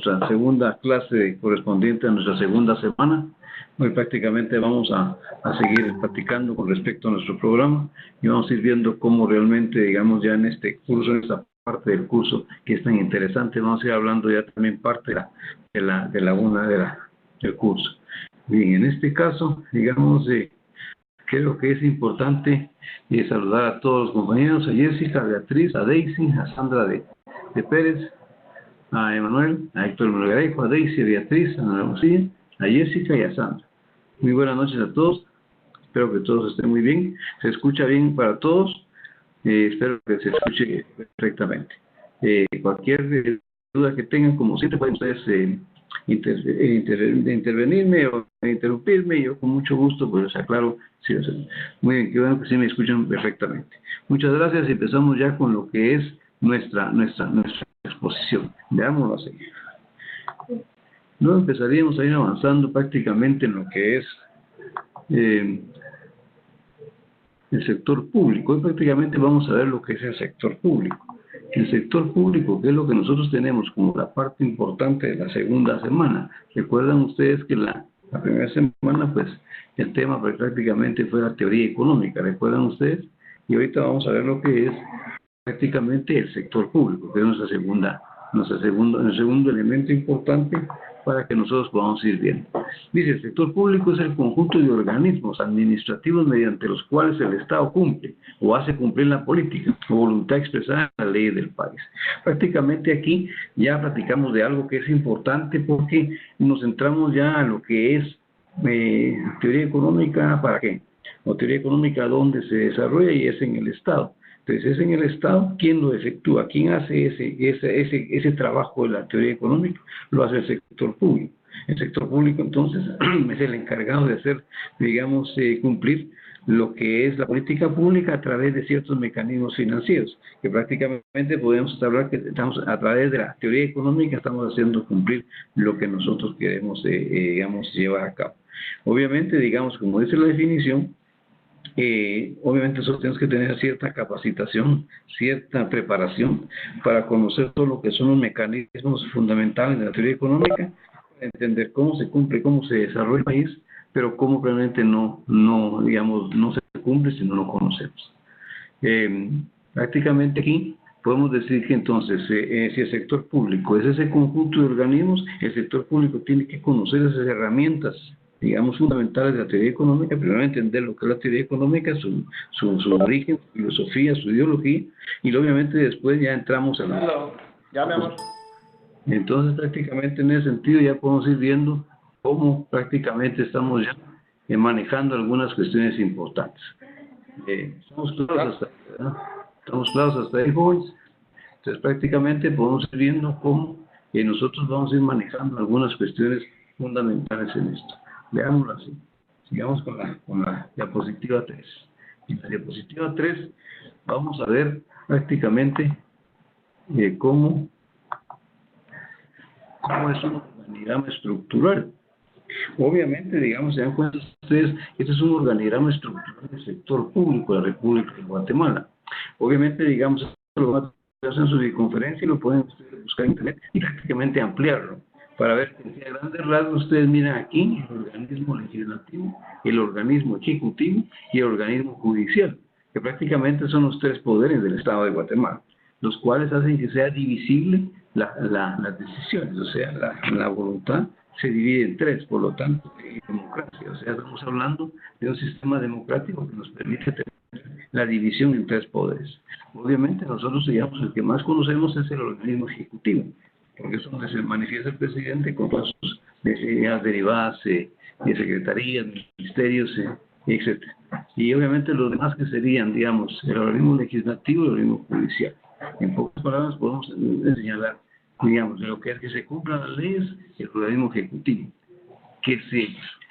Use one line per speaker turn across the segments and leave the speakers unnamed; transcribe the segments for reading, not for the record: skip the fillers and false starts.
nuestra segunda clase correspondiente a nuestra segunda semana. Hoy prácticamente vamos a seguir platicando con respecto a nuestro programa y vamos a ir viendo cómo realmente, digamos, ya en este curso, en esta parte del curso que es tan interesante, vamos a ir hablando ya también parte del curso. Bien, en este caso, digamos, creo que es importante saludar a todos los compañeros, a Jessica, a Beatriz, a Daisy, a Sandra de Pérez, a Emanuel, a Héctor Melgarejo, a Daisy, a Beatriz, a Ana Lucía, a Jessica y a Sandra. Muy buenas noches a todos, espero que todos estén muy bien, se escucha bien para todos, espero que se escuche perfectamente. Cualquier duda que tengan, como siempre, pueden ustedes intervenirme o interrumpirme, yo con mucho gusto pues les aclaro. Sí, muy bien, qué bueno que sí me escuchan perfectamente. Muchas gracias y empezamos ya con lo que es nuestra exposición. Veámoslo así. Luego empezaríamos a ir avanzando prácticamente en lo que es el sector público. Hoy prácticamente vamos a ver lo que es el sector público. El sector público, que es lo que nosotros tenemos como la parte importante de la segunda semana. Recuerdan ustedes que la primera semana, pues, el tema prácticamente fue la teoría económica, ¿recuerdan ustedes? Y ahorita vamos a ver lo que es prácticamente el sector público, que es nuestro segundo elemento importante para que nosotros podamos ir viendo. Dice, el sector público es el conjunto de organismos administrativos mediante los cuales el Estado cumple o hace cumplir la política o voluntad expresada en la ley del país. Prácticamente aquí ya platicamos de algo que es importante porque nos centramos ya a lo que es teoría económica, ¿para qué? O teoría económica donde se desarrolla y es en el Estado. Entonces, es en el Estado quien lo efectúa, quien hace ese trabajo de la teoría económica, lo hace el sector público. El sector público, entonces, es el encargado de hacer, digamos, cumplir lo que es la política pública a través de ciertos mecanismos financieros, que prácticamente podemos hablar que estamos, a través de la teoría económica, estamos haciendo cumplir lo que nosotros queremos, digamos, llevar a cabo. Obviamente, digamos, como dice la definición, obviamente nosotros tenemos que tener cierta capacitación, cierta preparación para conocer todo lo que son los mecanismos fundamentales de la teoría económica, entender cómo se cumple, cómo se desarrolla el país, pero cómo realmente no se cumple si no lo conocemos. Prácticamente aquí podemos decir que entonces, si el sector público es ese conjunto de organismos, el sector público tiene que conocer esas herramientas, digamos, fundamentales de la teoría económica, primero entender lo que es la teoría económica, su origen, su filosofía, su ideología, y obviamente después ya entramos a la...
Ya, mi amor.
Entonces, prácticamente en ese sentido ya podemos ir viendo cómo prácticamente estamos ya manejando algunas cuestiones importantes. Estamos claros hasta ahí, jóvenes. Entonces, prácticamente podemos ir viendo cómo nosotros vamos a ir manejando algunas cuestiones fundamentales en esto. Veámoslo así. Sigamos con la diapositiva 3. En la diapositiva 3 vamos a ver prácticamente cómo es un organigrama estructural. Obviamente, digamos, se dan cuenta ustedes, este es un organigrama estructural del sector público de la República de Guatemala. Obviamente, digamos, esto lo van a hacer en su conferencia y lo pueden ustedes buscar en internet y prácticamente ampliarlo. Para ver que a grandes rasgos ustedes miran aquí el organismo legislativo, el organismo ejecutivo y el organismo judicial, que prácticamente son los tres poderes del Estado de Guatemala, los cuales hacen que sea divisible las decisiones, o sea, la voluntad se divide en tres, por lo tanto, democracia, o sea, estamos hablando de un sistema democrático que nos permite tener la división en tres poderes. Obviamente nosotros, digamos, el que más conocemos es el organismo ejecutivo, porque es donde se manifiesta el presidente con todas sus necesidades derivadas de secretarías, ministerios, etc. Y obviamente los demás que serían, digamos, el organismo legislativo y el organismo judicial. En pocas palabras podemos señalar, digamos, de lo que es que se cumplan las leyes, el organismo ejecutivo, que se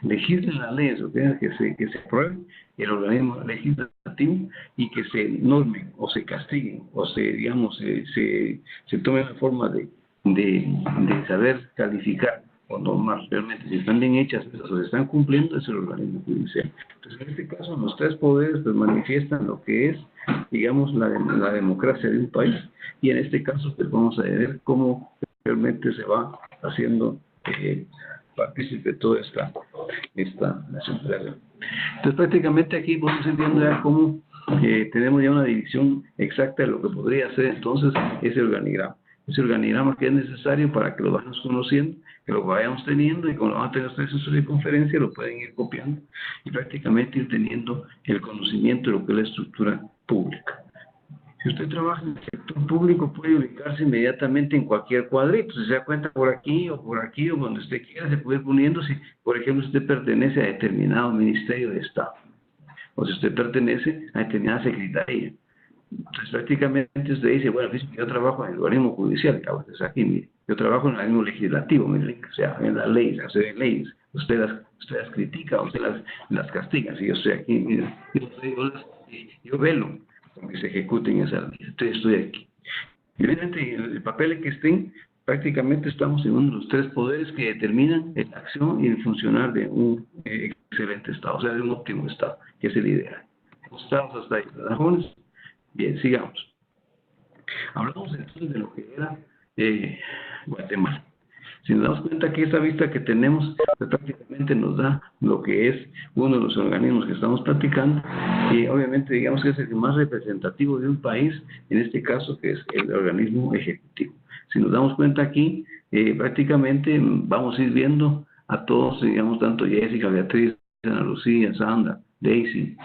legislen las leyes, o que se aprueben, el organismo legislativo, y que se normen o se castiguen o se tomen la forma de saber calificar o normar realmente si están bien hechas o se están cumpliendo, es el organismo judicial. Entonces, en este caso, los tres poderes pues manifiestan lo que es, digamos, la democracia de un país, y en este caso pues vamos a ver cómo posteriormente se va haciendo partícipe de toda esta nacionalidad. Entonces prácticamente aquí podemos ir viendo ya cómo tenemos ya una división exacta de lo que podría ser entonces ese organigrama. Ese organigrama que es necesario para que lo vayamos conociendo, que lo vayamos teniendo, y cuando van a tener ustedes en su circunferencia lo pueden ir copiando y prácticamente ir teniendo el conocimiento de lo que es la estructura pública. Si usted trabaja en el sector público, puede ubicarse inmediatamente en cualquier cuadrito. Si se da cuenta por aquí o donde usted quiera, se puede ir poniendo si, por ejemplo, usted pertenece a determinado ministerio de Estado, o si usted pertenece a determinada secretaría. Entonces, prácticamente usted dice, bueno, yo trabajo en el organismo judicial, entonces aquí, mire, yo trabajo en el organismo legislativo, mire, o sea, en las leyes, hacer leyes. Usted las critica, usted las castiga. Si yo estoy aquí, mire, yo velo con que se ejecuten esas leyes. Entonces, estoy aquí. Y obviamente, el papel en que estén, prácticamente estamos en uno de los tres poderes que determinan la acción y el funcionar de un excelente Estado, o sea, de un óptimo Estado, que es el ideal. Estamos hasta ahí, ¿verdad? Bien, sigamos. Hablamos entonces de lo que era Guatemala. Si nos damos cuenta que esa vista que tenemos pues, prácticamente nos da lo que es uno de los organismos que estamos platicando, y obviamente digamos que es el más representativo de un país, en este caso que es el organismo ejecutivo. Si nos damos cuenta aquí, prácticamente vamos a ir viendo a todos, digamos, tanto Jessica, Beatriz, Ana Lucía, Sandra, Daisy,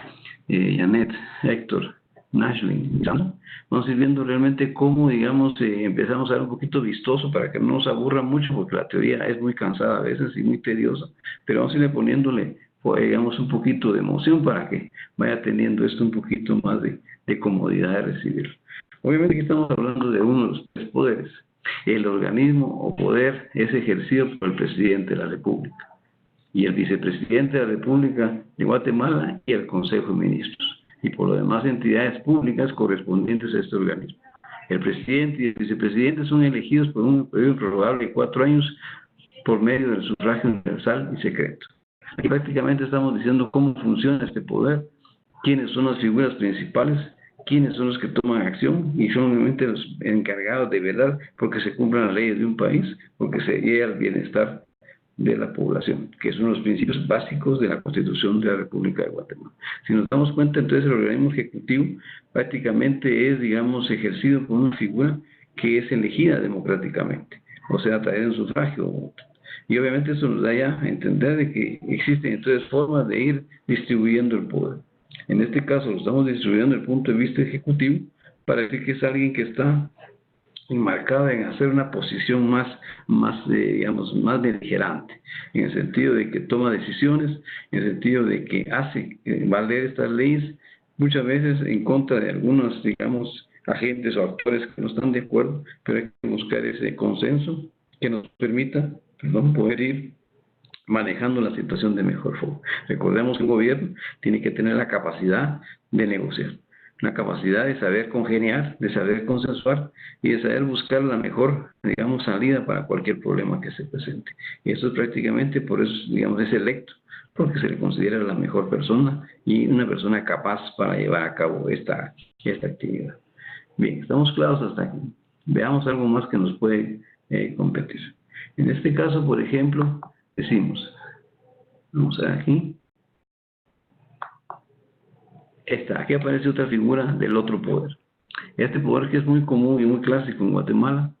Janet, Héctor, Nashlin, vamos a ir viendo realmente cómo, digamos, empezamos a dar un poquito vistoso para que no nos aburra mucho, porque la teoría es muy cansada a veces y muy tediosa, pero vamos a irle poniéndole, digamos, un poquito de emoción para que vaya teniendo esto un poquito más de comodidad de recibirlo. Obviamente aquí estamos hablando de uno de los tres poderes. El organismo o poder es ejercido por el presidente de la República y el vicepresidente de la República de Guatemala y el Consejo de Ministros, y por lo demás entidades públicas correspondientes a este organismo. El presidente y el vicepresidente son elegidos por un periodo prorrogable de 4 años por medio del sufragio universal y secreto. Aquí prácticamente estamos diciendo cómo funciona este poder, quiénes son las figuras principales, quiénes son los que toman acción y son obviamente los encargados de velar porque se cumplan las leyes de un país, porque se llegue al bienestar de la población, que son los principios básicos de la Constitución de la República de Guatemala. Si nos damos cuenta, entonces el organismo ejecutivo prácticamente es, digamos, ejercido por una figura que es elegida democráticamente, o sea, a través de un sufragio. Y obviamente eso nos da ya a entender de que existen entonces formas de ir distribuyendo el poder. En este caso lo estamos distribuyendo desde el punto de vista ejecutivo, para decir que es alguien que está enmarcada en hacer una posición más beligerante, en el sentido de que toma decisiones, en el sentido de que hace valer estas leyes, muchas veces en contra de algunos, digamos, agentes o actores que no están de acuerdo, pero hay que buscar ese consenso que nos permita, poder ir manejando la situación de mejor forma. Recordemos que un gobierno tiene que tener la capacidad de negociar, la capacidad de saber congeniar, de saber consensuar y de saber buscar la mejor, digamos, salida para cualquier problema que se presente. Y eso es prácticamente, por eso, digamos, es electo, porque se le considera la mejor persona y una persona capaz para llevar a cabo esta actividad. Bien, estamos claros hasta aquí. Veamos algo más que nos puede competir. En este caso, por ejemplo, decimos, vamos a ver aquí. Aquí aparece otra figura del otro poder. Este poder que es muy común y muy clásico en Guatemala,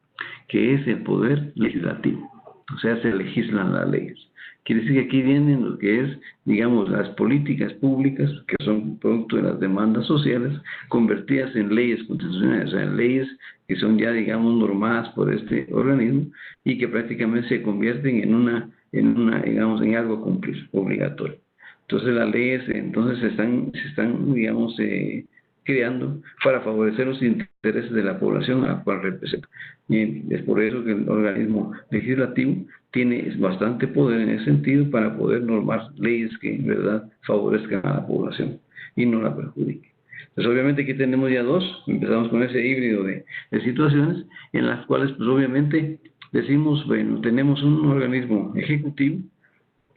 que es el poder legislativo. O sea, se legislan las leyes. Quiere decir que aquí vienen lo que es, digamos, las políticas públicas, que son producto de las demandas sociales, convertidas en leyes constitucionales, o sea, en leyes que son ya, digamos, normadas por este organismo y que prácticamente se convierten digamos, en algo a cumplir, obligatorio. Entonces las leyes se están digamos, creando para favorecer los intereses de la población a la cual representa. Y es por eso que el organismo legislativo tiene bastante poder en ese sentido para poder normar leyes que en verdad favorezcan a la población y no la perjudiquen. Entonces obviamente aquí tenemos ya dos, empezamos con ese híbrido de situaciones en las cuales pues obviamente decimos, bueno, tenemos un organismo ejecutivo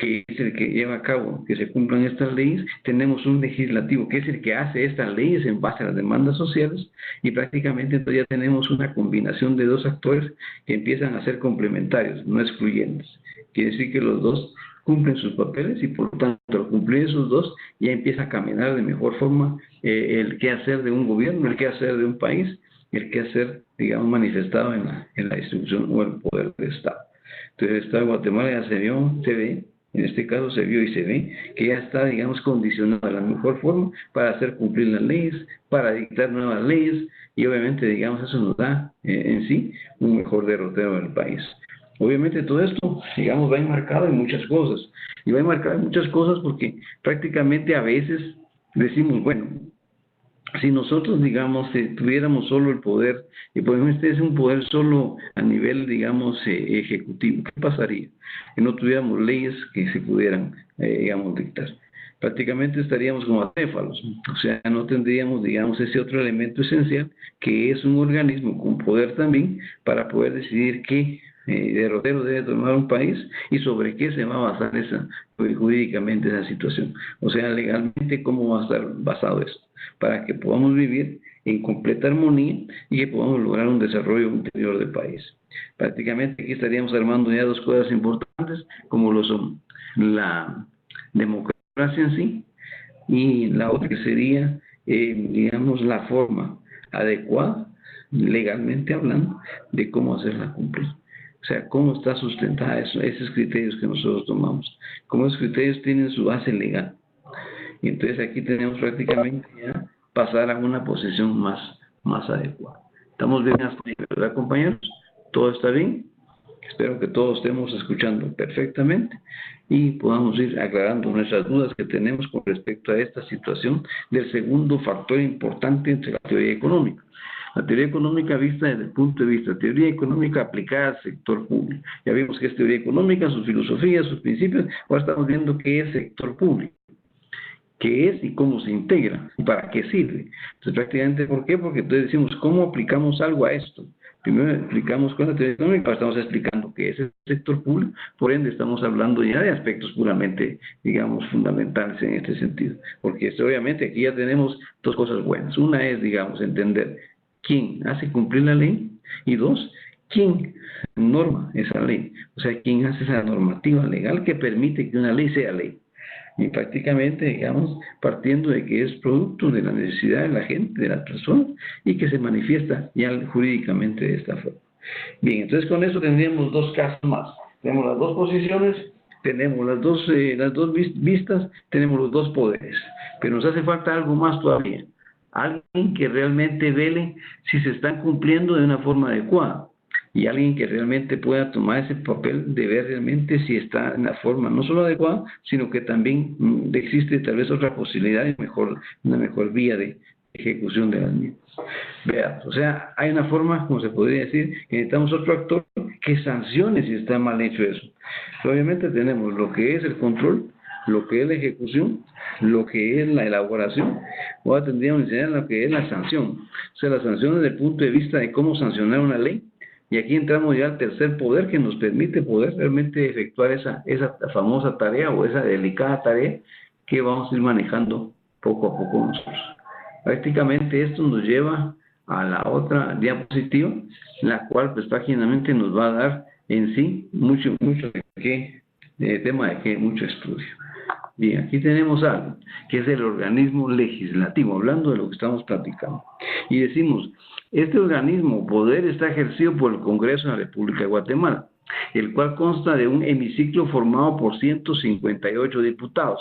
que es el que lleva a cabo que se cumplan estas leyes, tenemos un legislativo que es el que hace estas leyes en base a las demandas sociales, y prácticamente entonces ya tenemos una combinación de dos actores que empiezan a ser complementarios, no excluyentes. Quiere decir que los dos cumplen sus papeles y por lo tanto al cumplir esos dos ya empieza a caminar de mejor forma el qué hacer de un gobierno, el qué hacer de un país, el qué hacer, digamos, manifestado en la distribución o el poder del Estado. Entonces el Estado de Guatemala ya se ve, en este caso se vio y se ve que ya está, digamos, condicionado de la mejor forma para hacer cumplir las leyes, para dictar nuevas leyes, y obviamente, digamos, eso nos da en sí un mejor derrotero del país. Obviamente todo esto, digamos, va enmarcado en muchas cosas, y va enmarcado en muchas cosas porque prácticamente a veces decimos, bueno, si nosotros, digamos, tuviéramos solo el poder, y por ejemplo este es un poder solo a nivel, digamos, ejecutivo, ¿qué pasaría? Que no tuviéramos leyes que se pudieran, digamos, dictar. Prácticamente estaríamos como acéfalos, o sea, no tendríamos, digamos, ese otro elemento esencial, que es un organismo con poder también, para poder decidir qué derrotero debe tomar un país y sobre qué se va a basar jurídicamente esa situación. O sea, legalmente, cómo va a estar basado eso, para que podamos vivir en completa armonía y que podamos lograr un desarrollo interior del país. Prácticamente aquí estaríamos armando ya dos cosas importantes, como lo son la democracia en sí, y la otra que sería, digamos, la forma adecuada, legalmente hablando, de cómo hacerla cumplir. O sea, cómo está sustentada esos criterios que nosotros tomamos, cómo esos criterios tienen su base legal. Y entonces aquí tenemos prácticamente ya pasar a una posición más adecuada. ¿Estamos bien hasta ahí, verdad, compañeros? ¿Todo está bien? Espero que todos estemos escuchando perfectamente y podamos ir aclarando nuestras dudas que tenemos con respecto a esta situación del segundo factor importante entre la teoría económica. La teoría económica vista desde el punto de vista, teoría económica aplicada al sector público. Ya vimos que es teoría económica, sus filosofías, sus principios. Ahora estamos viendo qué es sector público, qué es y cómo se integra, y para qué sirve. Entonces, prácticamente, ¿por qué? Porque entonces decimos, ¿cómo aplicamos algo a esto? Primero explicamos con la teoría económica, ahora estamos explicando qué es el sector público, por ende estamos hablando ya de aspectos puramente, digamos, fundamentales en este sentido. Porque obviamente aquí ya tenemos dos cosas buenas. Una es, digamos, entender quién hace cumplir la ley, y dos, quién norma esa ley. O sea, quién hace esa normativa legal que permite que una ley sea ley. Y prácticamente, digamos, partiendo de que es producto de la necesidad de la gente, de las personas, y que se manifiesta ya jurídicamente de esta forma. Bien, entonces con eso tendríamos dos casos más. Tenemos las dos posiciones, tenemos las dos vistas, tenemos los dos poderes. Pero nos hace falta algo más todavía. Alguien que realmente vele si se están cumpliendo de una forma adecuada. Y alguien que realmente pueda tomar ese papel de ver realmente si está en la forma no solo adecuada, sino que también existe tal vez otra posibilidad de una mejor vía de ejecución de las mismas. Veamos, o sea, hay una forma, como se podría decir, que necesitamos otro actor que sancione si está mal hecho eso. Obviamente tenemos lo que es el control, lo que es la ejecución, lo que es la elaboración. Ahora tendríamos que enseñar lo que es la sanción. O sea, la sanción desde el punto de vista de cómo sancionar una ley. Y aquí entramos ya al tercer poder que nos permite poder realmente efectuar esa famosa tarea o esa delicada tarea que vamos a ir manejando poco a poco nosotros. Prácticamente esto nos lleva a la otra diapositiva, la cual pues prácticamente nos va a dar en sí mucho tema de mucho estudio. Bien, aquí tenemos algo, que es el organismo legislativo, hablando de lo que estamos platicando. Y decimos, este organismo, poder, está ejercido por el Congreso de la República de Guatemala, el cual consta de un hemiciclo formado por 158 diputados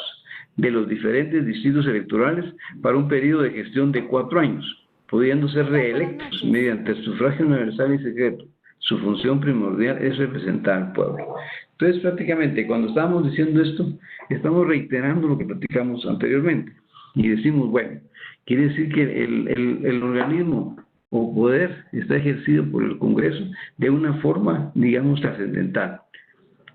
de los diferentes distritos electorales para un periodo de gestión de 4 años, pudiendo ser reelectos mediante el sufragio universal y secreto. Su función primordial es representar al pueblo. Entonces, prácticamente, cuando estábamos diciendo esto, estamos reiterando lo que platicamos anteriormente. Y decimos, bueno, quiere decir que el organismo o poder está ejercido por el Congreso de una forma, digamos, trascendental.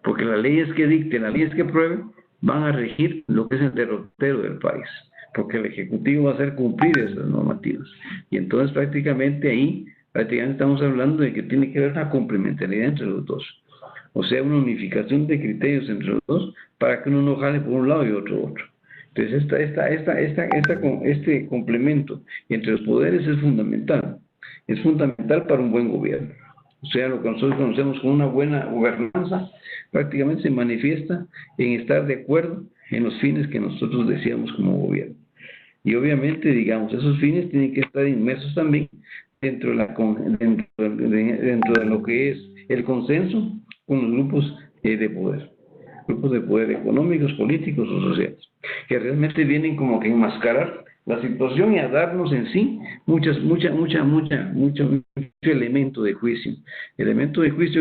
Porque las leyes que dicten, las leyes que aprueben, van a regir lo que es el derrotero del país. Porque el Ejecutivo va a hacer cumplir esas normativas. Y entonces, prácticamente ahí, estamos hablando de que tiene que haber una complementariedad entre los dos. o sea, una unificación de criterios entre los dos para que uno no jale por un lado y otro. Entonces, este complemento entre los poderes es fundamental para un buen gobierno. O sea, lo que nosotros conocemos como una buena gobernanza prácticamente se manifiesta en estar de acuerdo en los fines que nosotros decíamos como gobierno. Y obviamente, digamos, esos fines tienen que estar inmersos también dentro de lo que es el consenso con los grupos de poder económicos, políticos o sociales, que realmente vienen como que enmascarar la situación y a darnos en sí mucho elemento de juicio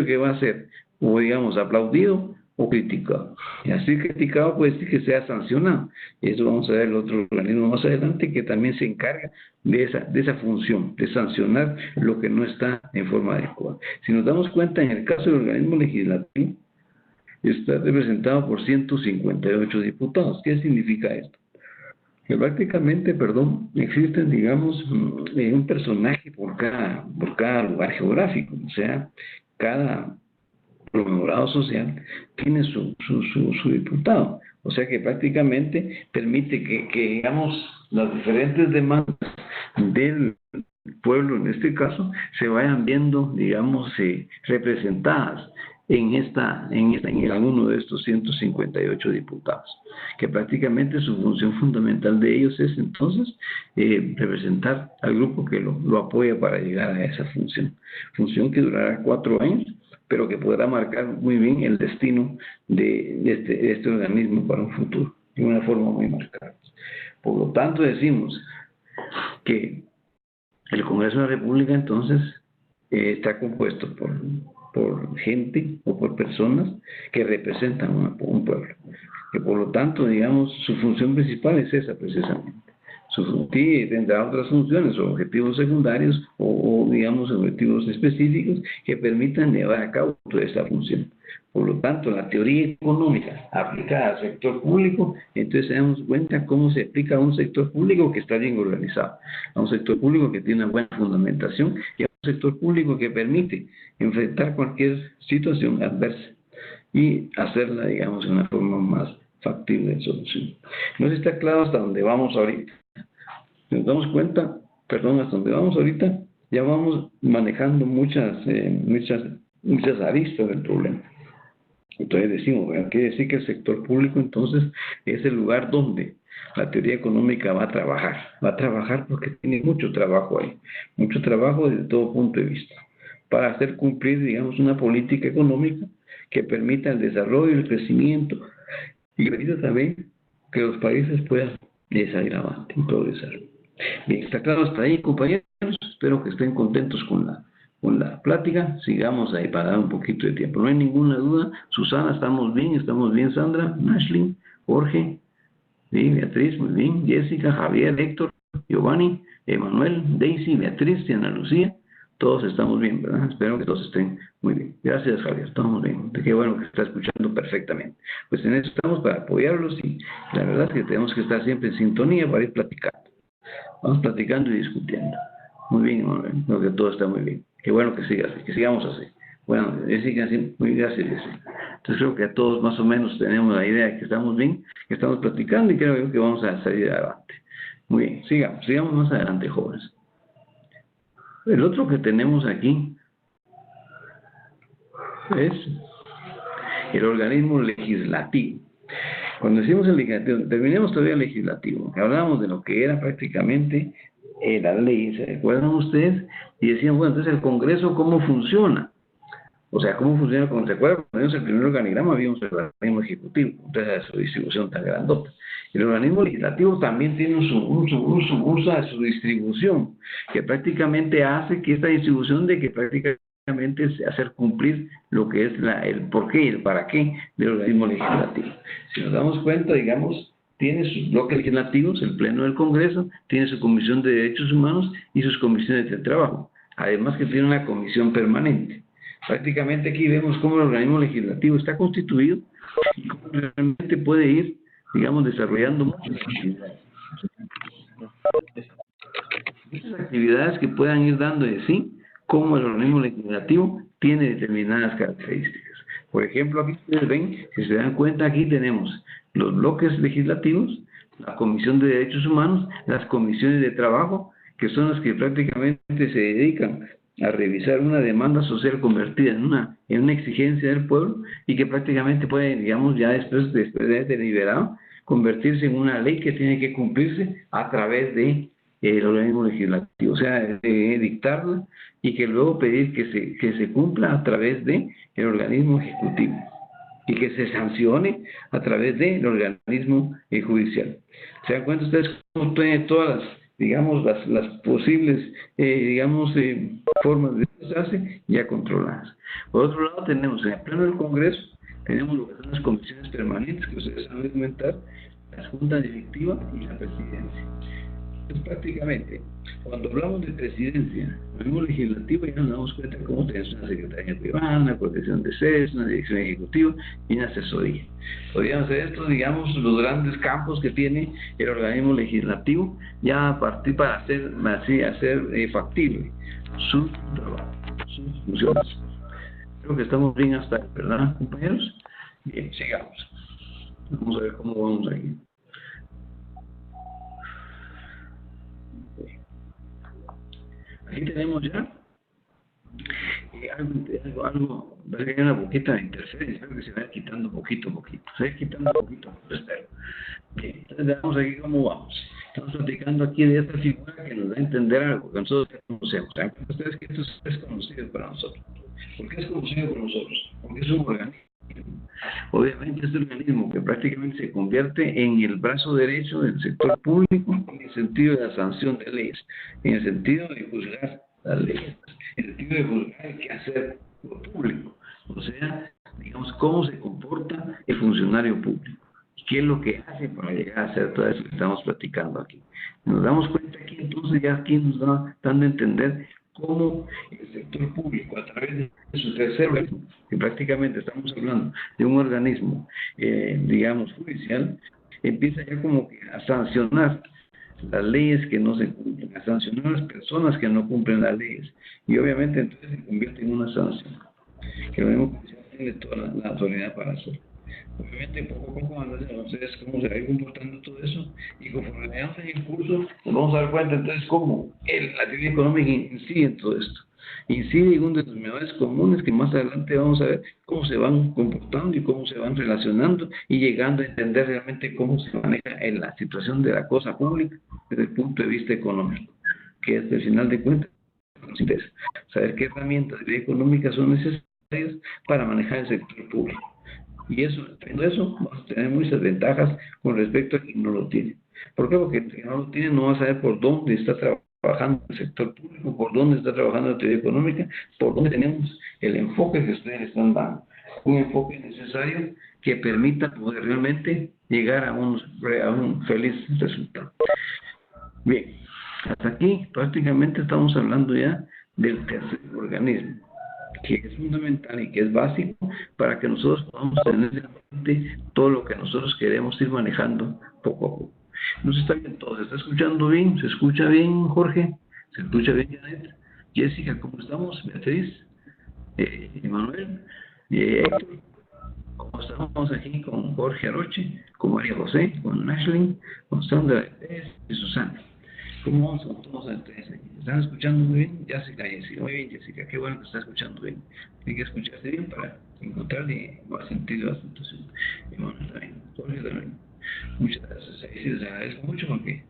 que va a ser, o digamos, aplaudido o criticado. Y así criticado puede decir que sea sancionado. Y eso vamos a ver el otro organismo más adelante que también se encarga de esa función, de sancionar lo que no está en forma adecuada. Si nos damos cuenta, en el caso del organismo legislativo, está representado por 158 diputados. ¿Qué significa esto? Que prácticamente, existen, digamos, un personaje por cada lugar geográfico. O sea, cada conglomerado social tiene su diputado. O sea que prácticamente permite que digamos, las diferentes demandas del pueblo, en este caso, se vayan viendo, digamos, representadas en alguno de estos 158 diputados, que prácticamente su función fundamental de ellos es entonces representar al grupo que lo apoya para llegar a esa función que durará 4 años, pero que podrá marcar muy bien el destino de este organismo para un futuro, de una forma muy marcada. Por lo tanto, decimos que el Congreso de la República entonces está compuesto por gente o por personas que representan un pueblo, que por lo tanto, digamos, su función principal es esa precisamente. Sí, tendrá otras funciones o objetivos secundarios o, digamos, objetivos específicos que permitan llevar a cabo toda esta función. Por lo tanto, la teoría económica aplicada al sector público, entonces se damos cuenta cómo se aplica a un sector público que está bien organizado, a un sector público que tiene una buena fundamentación y a un sector público que permite enfrentar cualquier situación adversa y hacerla, digamos, de una forma más factible de solución. No sé si está claro hasta dónde vamos ahorita. Si nos damos cuenta, hasta donde vamos ahorita, ya vamos manejando muchas aristas del problema. Entonces decimos, quiere decir que el sector público entonces es el lugar donde la teoría económica va a trabajar porque tiene mucho trabajo ahí, mucho trabajo desde todo punto de vista, para hacer cumplir, digamos, una política económica que permita el desarrollo, el crecimiento y que permita también que los países puedan salir adelante y progresar. Bien, está claro hasta ahí, compañeros. Espero que estén contentos con la plática. Sigamos ahí para dar un poquito de tiempo. No hay ninguna duda. Susana, estamos bien, Sandra, Ashley, Jorge, ¿sí? Beatriz, muy bien, Jessica, Javier, Héctor, Giovanni, Emanuel, Daisy, Beatriz y Ana Lucía. Todos estamos bien, ¿verdad? Espero que todos estén muy bien. Gracias, Javier, estamos bien. Qué bueno que está escuchando perfectamente. Pues en eso estamos para apoyarlos y la verdad es que tenemos que estar siempre en sintonía para ir platicando. Vamos platicando y discutiendo. Muy bien, Emanuel. Creo que todo está muy bien. Qué bueno que siga así, que sigamos así. Bueno, sigan así. Muy gracias, Jessica. Entonces creo que a todos más o menos tenemos la idea de que estamos bien, que estamos platicando y creo que vamos a salir adelante. Muy bien, sigamos más adelante, jóvenes. El otro que tenemos aquí es el organismo legislativo. Cuando decimos el legislativo, terminemos todavía el legislativo, que hablábamos de lo que era prácticamente la ley, ¿se recuerdan ustedes? Y decían, bueno, entonces el Congreso, ¿cómo funciona? O sea, ¿cómo funciona? Cuando se acuerdan, cuando el primer organigrama había un organismo ejecutivo, entonces su distribución tan grandota. El organismo legislativo también tiene su distribución, que prácticamente hace que esta distribución de que prácticamente es hacer cumplir lo que es el porqué y el para qué del organismo legislativo. Si nos damos cuenta, digamos, tiene sus bloques legislativos, el Pleno del Congreso, tiene su Comisión de Derechos Humanos y sus comisiones de trabajo, además que tiene una comisión permanente. Prácticamente aquí vemos cómo el organismo legislativo está constituido y cómo realmente puede ir, digamos, desarrollando muchas actividades que puedan ir dando de sí, cómo el organismo legislativo tiene determinadas características. Por ejemplo, aquí ustedes ven, si se dan cuenta, aquí tenemos los bloques legislativos, la Comisión de Derechos Humanos, las comisiones de trabajo, que son las que prácticamente se dedican a revisar una demanda social convertida en una exigencia del pueblo y que prácticamente puede, digamos, ya después de deliberado, convertirse en una ley que tiene que cumplirse a través de el organismo legislativo, o sea, dictarla y que luego pedir que se cumpla a través de el organismo ejecutivo y que se sancione a través del organismo judicial. ¿Se dan cuenta ustedes cómo tienen todas las, digamos, las posibles, formas de hacerse ya controladas? Por otro lado, tenemos en el pleno del Congreso, tenemos lo que son las comisiones permanentes, que ustedes saben comentar, la Junta Directiva y la Presidencia. Entonces, prácticamente, cuando hablamos de presidencia, el legislativo, ya nos damos cuenta de cómo tenemos una secretaría privada, una protección de sedes, una dirección ejecutiva y una asesoría. Podríamos hacer esto, digamos, los grandes campos que tiene el organismo legislativo, ya a partir para hacer factible su trabajo, sus funciones. Creo que estamos bien hasta ahí, ¿verdad, compañeros? Bien, sigamos. Vamos a ver cómo vamos aquí. Aquí tenemos ya algo, hay una poquita de interferencia, espero que se vaya quitando poquito a poquito, se va quitando poquito, espero. Bien, entonces veamos aquí cómo vamos. Estamos platicando aquí de esta figura que nos da a entender algo que nosotros ya conocemos. ¿Saben ustedes que esto es conocido para nosotros? ¿Por qué es conocido para nosotros? Porque es un organismo. Obviamente este organismo que prácticamente se convierte en el brazo derecho del sector público en el sentido de la sanción de leyes, en el sentido de juzgar las leyes, en el sentido de juzgar el quehacer público, o sea, digamos, cómo se comporta el funcionario público, qué es lo que hace para llegar a hacer todo eso que estamos platicando aquí. Nos damos cuenta aquí, entonces ya aquí nos da dando a entender cómo el sector público, a través de su tercer organismo, que prácticamente estamos hablando de un organismo, digamos, judicial, empieza ya como que a sancionar las leyes que no se cumplen, a sancionar a las personas que no cumplen las leyes. Y obviamente entonces se convierte en una sanción, que el organismo judicial tiene toda la autoridad para hacerlo. Obviamente poco a poco van a ver ustedes cómo se va a ir comportando todo eso y conforme veamos en el curso nos vamos a dar cuenta entonces cómo la teoría económica incide en todo esto, incide en unos denominadores comunes que más adelante vamos a ver cómo se van comportando y cómo se van relacionando y llegando a entender realmente cómo se maneja en la situación de la cosa pública desde el punto de vista económico, que es al final de cuentas saber qué herramientas de teoría económica son necesarias para manejar el sector público. Y eso, teniendo eso, vamos a tener muchas ventajas con respecto a quien no lo tiene. ¿Por qué? Porque quien no lo tiene no va a saber por dónde está trabajando el sector público, por dónde está trabajando la teoría económica, por dónde tenemos el enfoque que ustedes están dando. Un enfoque necesario que permita poder realmente llegar a un feliz resultado. Bien, hasta aquí prácticamente estamos hablando ya del tercer organismo, que es fundamental y que es básico para que nosotros podamos tener en mente todo lo que nosotros queremos ir manejando poco a poco. ¿No se está bien todo? ¿Se está escuchando bien? ¿Se escucha bien, Jorge? ¿Se escucha bien, Janet? Jessica, ¿cómo estamos? Beatriz, Emanuel, Héctor, ¿cómo estamos aquí con Jorge Aroche, con María José, con Ashley, con Sandra y Susana? ¿Cómo vamos con todos ustedes aquí? ¿Están escuchando muy bien? Jessica, muy bien, Jessica, qué bueno que está escuchando bien. Tiene que escucharse bien para encontrarle más sentido a la situación. Y bueno, también, Jorge también. Muchas gracias. Ahí sí les agradezco mucho porque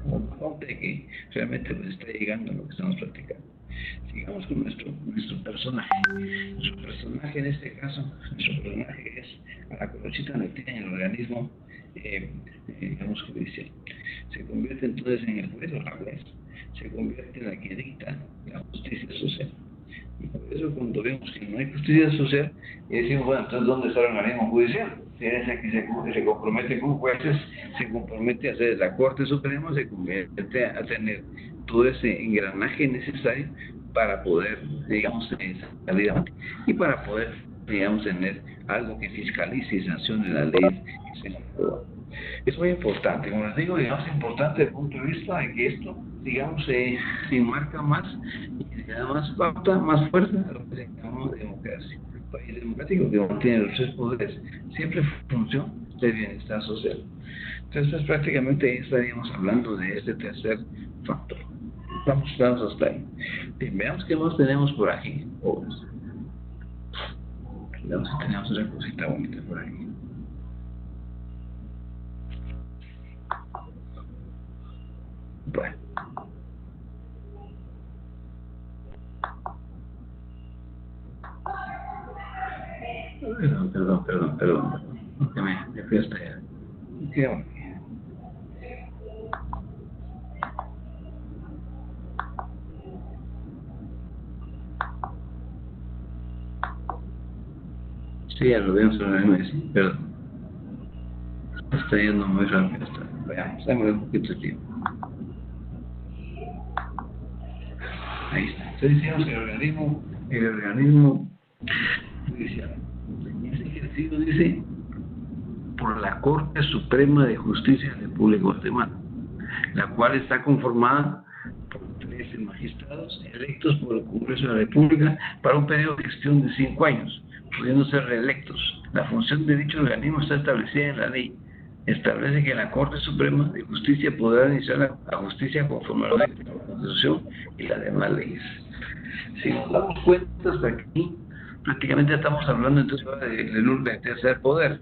como de que realmente pues está llegando a lo que estamos platicando. Sigamos con nuestro personaje. Nuestro personaje en este caso, nuestro personaje es a la colochita metida en el organismo, digamos, judicial. Se convierte entonces en el juez o la juez, se convierte en la que dicta la justicia social. Y por eso cuando vemos que no hay justicia social, decimos, bueno, entonces ¿dónde está el organismo judicial? Si es el que se compromete con jueces, se compromete a hacer la Corte Suprema, se convierte a tener todo ese engranaje necesario para poder, digamos, salir adelante y para poder, digamos, tener algo que fiscalice y sancione las leyes que se han aprobado. Es muy importante, como les digo, digamos, importante desde el punto de vista de que esto, digamos, se enmarca más y se da más pauta, más fuerza a lo que se llama democracia. Un país democrático que mantiene los tres poderes siempre en función del bienestar social. Entonces, pues, prácticamente ahí estaríamos hablando de este tercer factor. Vamos hasta ahí. Bien, veamos qué más tenemos por aquí. Veamos si tenemos otra cosita bonita por aquí. Bueno. Perdón. Que me fui hasta allá. Qué bueno. Sí, ya lo veo sobre el mes, perdón. Está yendo muy rápido. Veamos, démosle un poquito de tiempo. Ahí está. Entonces decíamos que el organismo judicial. Este ejercicio dice por la Corte Suprema de Justicia de la República de Guatemala, la cual está conformada por 13 magistrados electos por el Congreso de la República para un periodo de gestión de 5 años, pudiendo ser reelectos. La función de dicho organismo está establecida en la ley. Establece que la Corte Suprema de Justicia podrá iniciar la justicia conforme a la Constitución y las demás leyes. Si nos damos cuenta hasta aquí, prácticamente estamos hablando entonces del tercer poder,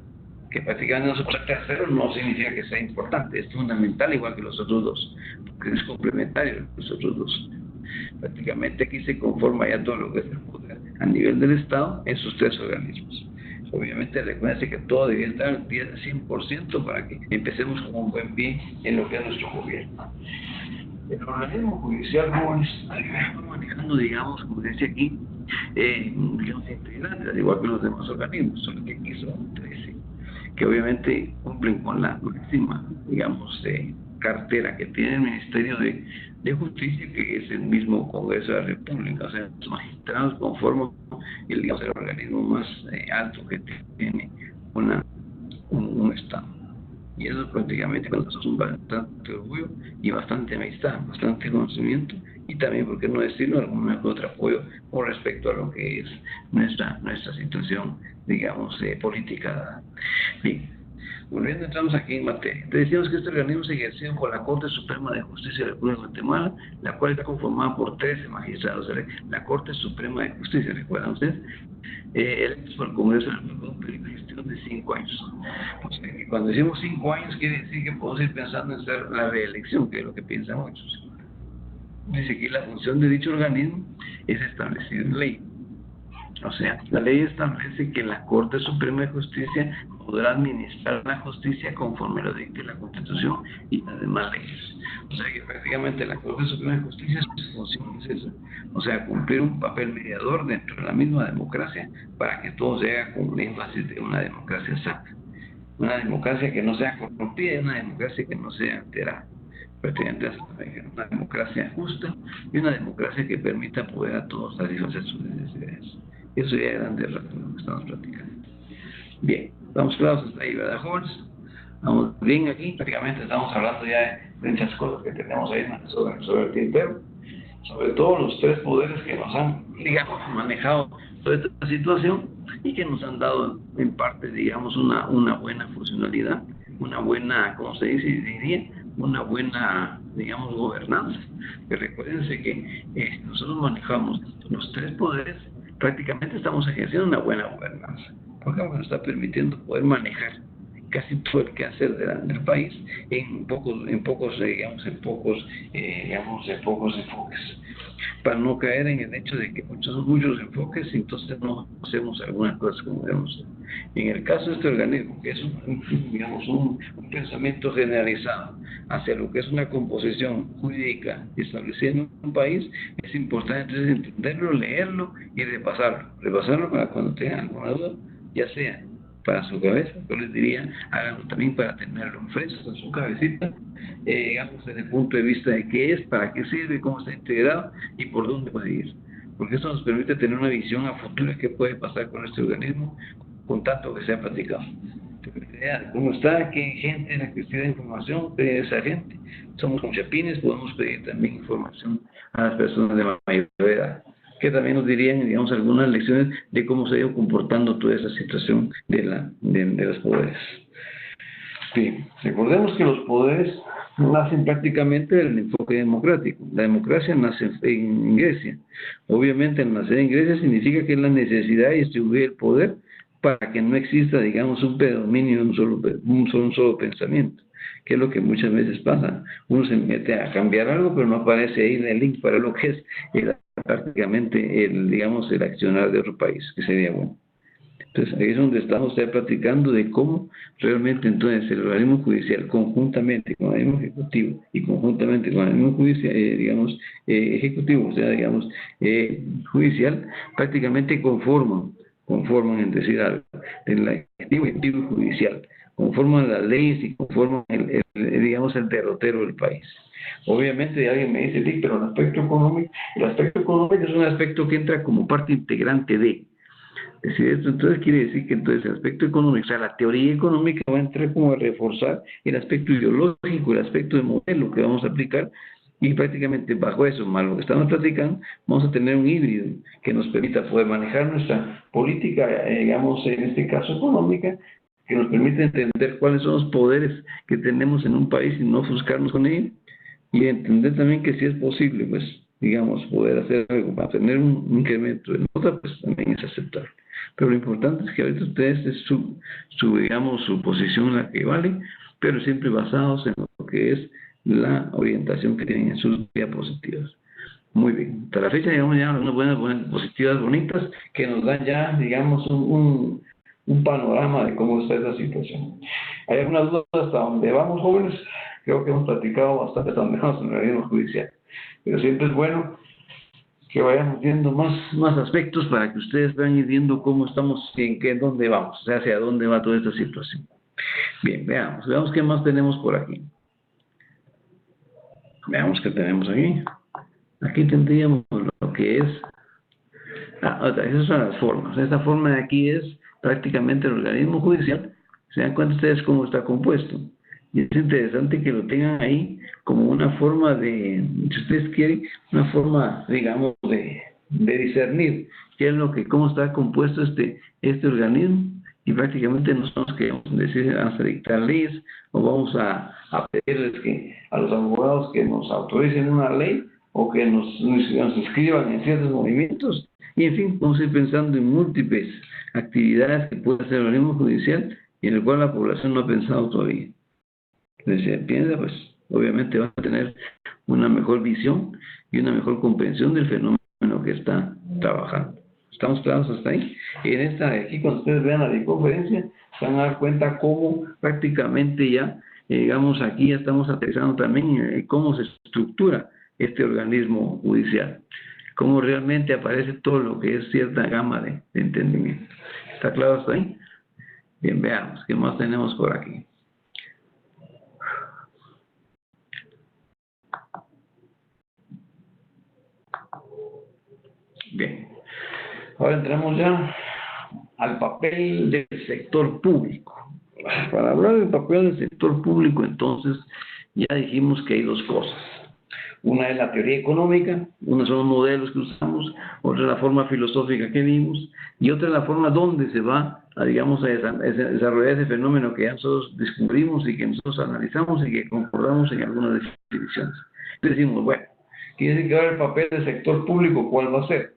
que prácticamente nosotros el tercero no significa que sea importante, es fundamental igual que los otros dos, porque es complementario a los otros dos. Prácticamente aquí se conforma ya todo lo que es el poder a nivel del Estado en sus tres organismos. Obviamente recuérdense que todo debe estar al 100% para que empecemos con un buen pie en lo que es nuestro gobierno. El organismo judicial jóvenes está manejando, digamos, como decía aquí, digamos, integrantes, al igual que los demás organismos, solo que aquí son 13, que obviamente cumplen con la máxima, digamos, cartera que tiene el Ministerio de Justicia, que es el mismo Congreso de la República. O sea, los magistrados conforman el organismo más alto que tiene un Estado. Y eso prácticamente con nosotros bastante orgullo y bastante amistad, bastante conocimiento y también, por qué no decirlo, algún otro apoyo con respecto a lo que es nuestra situación, digamos, política. Bien, volviendo, entramos aquí en materia. Te decíamos que este organismo se ejerció por la Corte Suprema de Justicia de la República de Guatemala, la cual está conformada por 13 magistrados. La Corte Suprema de Justicia, ¿recuerdan ustedes? Electos por el Congreso de la República, un periodo de gestión de 5 años. O sea, que cuando decimos 5 años, quiere decir que podemos ir pensando en hacer la reelección, que es lo que piensan muchos. Dice que la función de dicho organismo es establecida en ley. O sea, la ley establece que la Corte Suprema de Justicia podrá administrar la justicia conforme lo dicte la Constitución y las demás leyes. O sea que prácticamente la Corte Suprema de Justicia su función es esa. O sea, cumplir un papel mediador dentro de la misma democracia para que todo se haga con énfasis de una democracia sana. Una democracia que no sea corrompida y una democracia que no sea alterada. Prácticamente una democracia justa y una democracia que permita poder a todos satisfacer sus necesidades. Eso ya es grande rato lo que estamos platicando. Bien, vamos claros hasta ahí, ¿verdad, jóvenes? Vamos bien aquí, prácticamente estamos hablando ya de muchas cosas que tenemos ahí sobre el tintero, sobre todo los tres poderes que nos han, digamos, manejado toda esta situación y que nos han dado en parte, digamos, una buena funcionalidad, una buena, ¿cómo se diría? Una buena, digamos, gobernanza. Que recuérdense que nosotros manejamos los tres poderes, prácticamente estamos ejerciendo una buena gobernanza, porque nos está permitiendo poder manejar casi todo el quehacer del país en pocos enfoques, para no caer en el hecho de que muchos enfoques, entonces no hacemos algunas cosas como debemos. En el caso de este organismo, que es un pensamiento generalizado hacia lo que es una composición jurídica establecida en un país, es importante entonces entenderlo, leerlo y repasarlo para cuando tengan alguna duda, ya sea para su cabeza, yo les diría, háganlo también para tenerlo fresco en su cabecita, digamos, desde el punto de vista de qué es, para qué sirve, cómo está integrado y por dónde puede ir. Porque eso nos permite tener una visión a futuro de qué puede pasar con este organismo, con tanto que se ha platicado. ¿Cómo está? ¿Qué gente necesita información? Pide esa gente. Somos con chapines, podemos pedir también información a las personas de mayor edad, que también nos dirían, digamos, algunas lecciones de cómo se ha ido comportando toda esa situación de los poderes. Bien, recordemos que los poderes nacen prácticamente del enfoque democrático. La democracia nace en Grecia. Obviamente, al nacer en Grecia significa que es la necesidad de distribuir el poder para que no exista, digamos, un predominio de un solo pensamiento, que es lo que muchas veces pasa. Uno se mete a cambiar algo, pero no aparece ahí el link para lo que es prácticamente digamos, el accionar de otro país, que sería bueno. Entonces, ahí es donde estamos platicando de cómo realmente entonces el organismo judicial, conjuntamente con el organismo ejecutivo y conjuntamente con el organismo judicial, digamos, ejecutivo, o sea, digamos, judicial, prácticamente conforman en decir algo, el ejecutivo y judicial, conforman las leyes y conforman digamos, el derrotero del país. Obviamente alguien me dice, sí, pero el aspecto económico es un aspecto que entra como parte integrante de. Es decir, esto entonces quiere decir que entonces el aspecto económico, o sea, la teoría económica va a entrar como a reforzar el aspecto ideológico, el aspecto de modelo que vamos a aplicar, y prácticamente bajo eso, más lo que estamos platicando, vamos a tener un híbrido que nos permita poder manejar nuestra política, digamos, en este caso económica, que nos permite entender cuáles son los poderes que tenemos en un país y no ofuscarnos con ellos, y entender también que si es posible, pues, digamos, poder hacer algo para tener un incremento de nota, pues también es aceptable. Pero lo importante es que ahorita ustedes es digamos, su posición la que vale, pero siempre basados en lo que es la orientación que tienen en sus diapositivas. Muy bien. Hasta la fecha llevamos ya unas buenas diapositivas bonitas que nos dan ya, digamos, un panorama de cómo está esa situación. ¿Hay algunas dudas hasta donde vamos, jóvenes? Creo que hemos platicado bastante hasta donde vamos en el organismo judicial. Pero siempre es bueno que vayamos viendo más aspectos para que ustedes vayan ir viendo cómo estamos y dónde vamos, o sea, hacia dónde va toda esta situación. Bien, veamos qué más tenemos por aquí. Veamos qué tenemos aquí. Aquí tendríamos lo que es, esas son las formas. Esta forma de aquí es prácticamente el organismo judicial. ¿Se dan cuenta ustedes cómo está compuesto? Y es interesante que lo tengan ahí como una forma de, si ustedes quieren, una forma, digamos, de discernir qué es cómo está compuesto este organismo. Y prácticamente nosotros que decir vamos a dictar leyes o vamos a pedirles a los abogados que nos autoricen una ley o que nos inscriban en ciertos movimientos. Y en fin, vamos a ir pensando en múltiples actividades que puede hacer el organismo judicial y en el cual la población no ha pensado todavía. Entonces, si piensa, pues obviamente va a tener una mejor visión y una mejor comprensión del fenómeno que está trabajando. ¿Estamos claros hasta ahí? Y aquí cuando ustedes vean la conferencia, se van a dar cuenta cómo prácticamente ya, digamos, aquí ya estamos aterrizando también cómo se estructura este organismo judicial, cómo realmente aparece todo lo que es cierta gama de entendimiento. ¿Está claro hasta ahí? Bien, veamos, ¿qué más tenemos por aquí? Bien, ahora entramos ya al papel del sector público. Para hablar del papel del sector público, entonces, ya dijimos que hay dos cosas. Una es la teoría económica, uno son los modelos que usamos, otra es la forma filosófica que vimos, y otra es la forma donde se va digamos, a desarrollar ese fenómeno que ya nosotros descubrimos y que nosotros analizamos y que concordamos en algunas definiciones. Entonces decimos, bueno, quiere decir que ahora el papel del sector público, ¿cuál va a ser?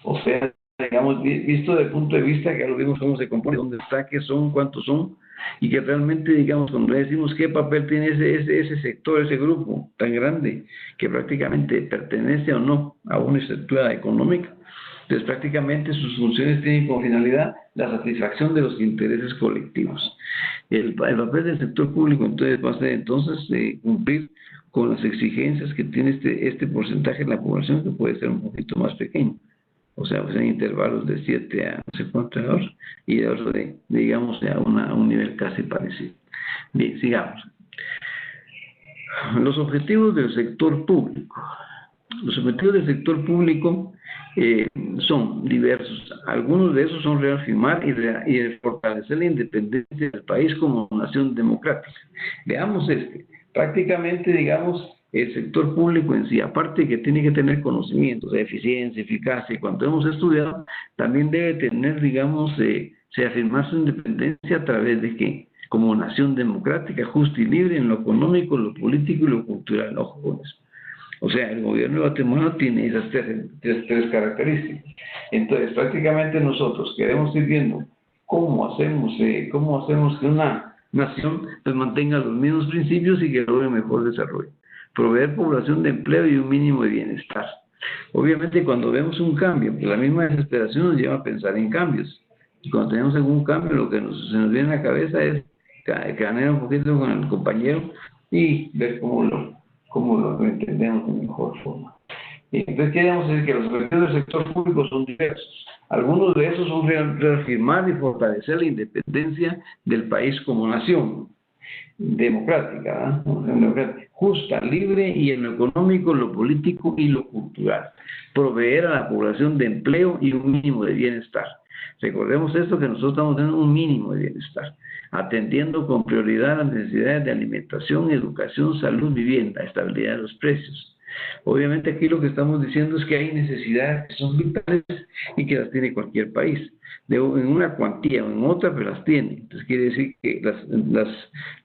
O sea, digamos, visto desde el punto de vista que ya lo vimos cómo se compone, dónde está, qué son, cuántos son, y que realmente, digamos, cuando le decimos qué papel tiene ese sector, ese grupo tan grande, que prácticamente pertenece o no a una estructura económica, entonces prácticamente sus funciones tienen como finalidad la satisfacción de los intereses colectivos. El papel del sector público entonces va a ser cumplir con las exigencias que tiene este porcentaje de la población, que puede ser un poquito más pequeño. O sea, pues en intervalos de 7 a no sé cuántos horas, y de otro digamos, a un nivel casi parecido. Bien, sigamos. Los objetivos del sector público. Los objetivos del sector público, son diversos. Algunos de esos son reafirmar y fortalecer la independencia del país como nación democrática. Veamos prácticamente, digamos, el sector público en sí, aparte de que tiene que tener conocimientos de eficiencia, eficacia, y cuanto hemos estudiado, también debe tener, digamos, afirmar su independencia a través de que, como nación democrática, justa y libre en lo económico, lo político y lo cultural. Ojo con eso. O sea, el gobierno de Guatemala tiene esas tres características. Entonces, prácticamente nosotros queremos ir viendo cómo hacemos que una nación pues, mantenga los mismos principios y que logre mejor desarrollo. Proveer población de empleo y un mínimo de bienestar. Obviamente, cuando vemos un cambio, pues la misma desesperación nos lleva a pensar en cambios. Y cuando tenemos algún cambio, lo que se nos viene a la cabeza es canear un poquito con el compañero y ver cómo lo entendemos de mejor forma. Y entonces queríamos decir que los objetivos del sector público son diversos. Algunos de esos son reafirmar y fortalecer la independencia del país como nación democrática, justa, libre y en lo económico, lo político y lo cultural. Proveer a la población de empleo y un mínimo de bienestar. Recordemos esto, que nosotros estamos dando un mínimo de bienestar, atendiendo con prioridad las necesidades de alimentación, educación, salud, vivienda, estabilidad de los precios. Obviamente aquí lo que estamos diciendo es que hay necesidades que son vitales y que las tiene cualquier país, en una cuantía o en otra, pero las tiene. Entonces quiere decir que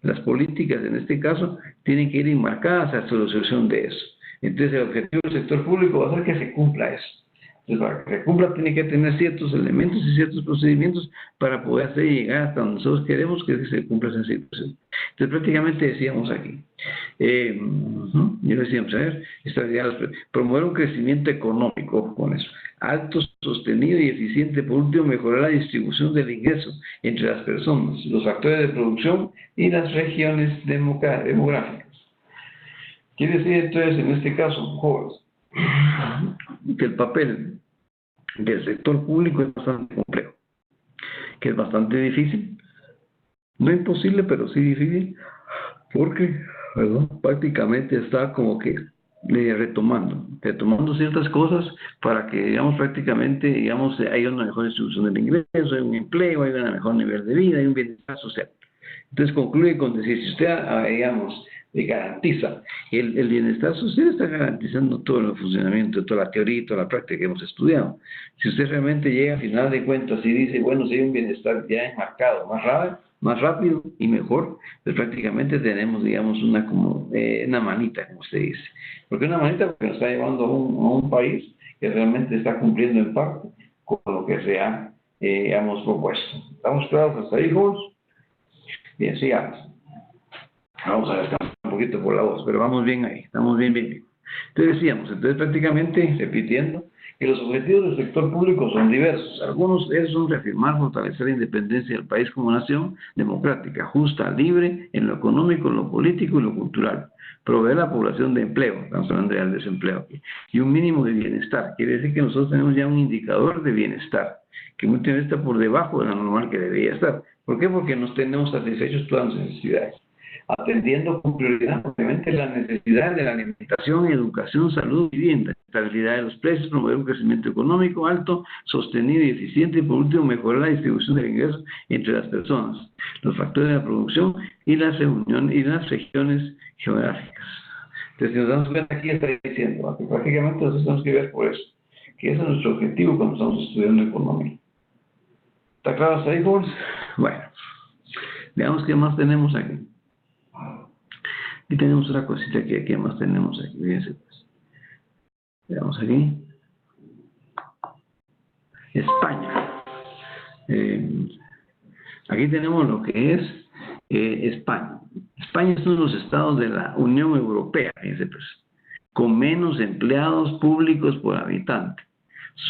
las políticas en este caso tienen que ir enmarcadas a la solución de eso. Entonces el objetivo del sector público va a ser que se cumpla eso. Entonces, para que se cumpla tiene que tener ciertos elementos y ciertos procedimientos para poder hacer llegar hasta donde nosotros queremos que se cumpla esa situación. Entonces, prácticamente decíamos aquí, decíamos, a ver, promover un crecimiento económico, con eso, alto, sostenido y eficiente. Por último, mejorar la distribución del ingreso entre las personas, los factores de producción y las regiones demográficas. Quiere decir entonces, en este caso, jóvenes, que el papel del sector público es bastante complejo, que es bastante difícil, no imposible, pero sí difícil, porque prácticamente está como que retomando ciertas cosas para que, digamos, prácticamente, digamos, haya una mejor distribución del ingreso, hay un empleo, hay un mejor nivel de vida, hay un bienestar social. Entonces concluye con decir, si usted, digamos, garantiza el bienestar social, está garantizando todo el funcionamiento, toda la teoría y toda la práctica que hemos estudiado. Si usted realmente llega a final de cuentas y dice, bueno, si hay un bienestar ya enmarcado, más rápido y mejor, pues prácticamente tenemos, digamos, una manita, como usted dice. Porque una manita porque nos está llevando a un país que realmente está cumpliendo en parte con lo que se ha, hemos propuesto. ¿Estamos claros hasta ahí, jóvenes? Bien, sigamos. Vamos a descansar un poquito por la voz, pero vamos bien ahí, estamos bien. Entonces decíamos, prácticamente, repitiendo, que los objetivos del sector público son diversos. Algunos de esos son reafirmar, fortalecer la independencia del país como nación democrática, justa, libre, en lo económico, en lo político y lo cultural. Proveer a la población de empleo, estamos hablando del desempleo aquí, y un mínimo de bienestar. Quiere decir que nosotros tenemos ya un indicador de bienestar, que muchas veces está por debajo de la normal que debería estar. ¿Por qué? Porque no tenemos satisfechos todas las necesidades, atendiendo con prioridad, obviamente, las necesidades de la alimentación, educación, salud, vivienda, estabilidad de los precios, promover un crecimiento económico alto, sostenido y eficiente, y por último, mejorar la distribución del ingreso entre las personas, los factores de la producción y las regiones geográficas. Entonces, si nos damos cuenta, aquí está diciendo que prácticamente nosotros tenemos que ver por eso, que ese es nuestro objetivo cuando estamos estudiando economía. ¿Está claro hasta ahí, jóvenes? Bueno, veamos qué más tenemos aquí. Y tenemos otra cosita que aquí más tenemos aquí, fíjense pues. Veamos aquí. España. Aquí tenemos lo que es España. España es uno de los estados de la Unión Europea, fíjense pues, con menos empleados públicos por habitante.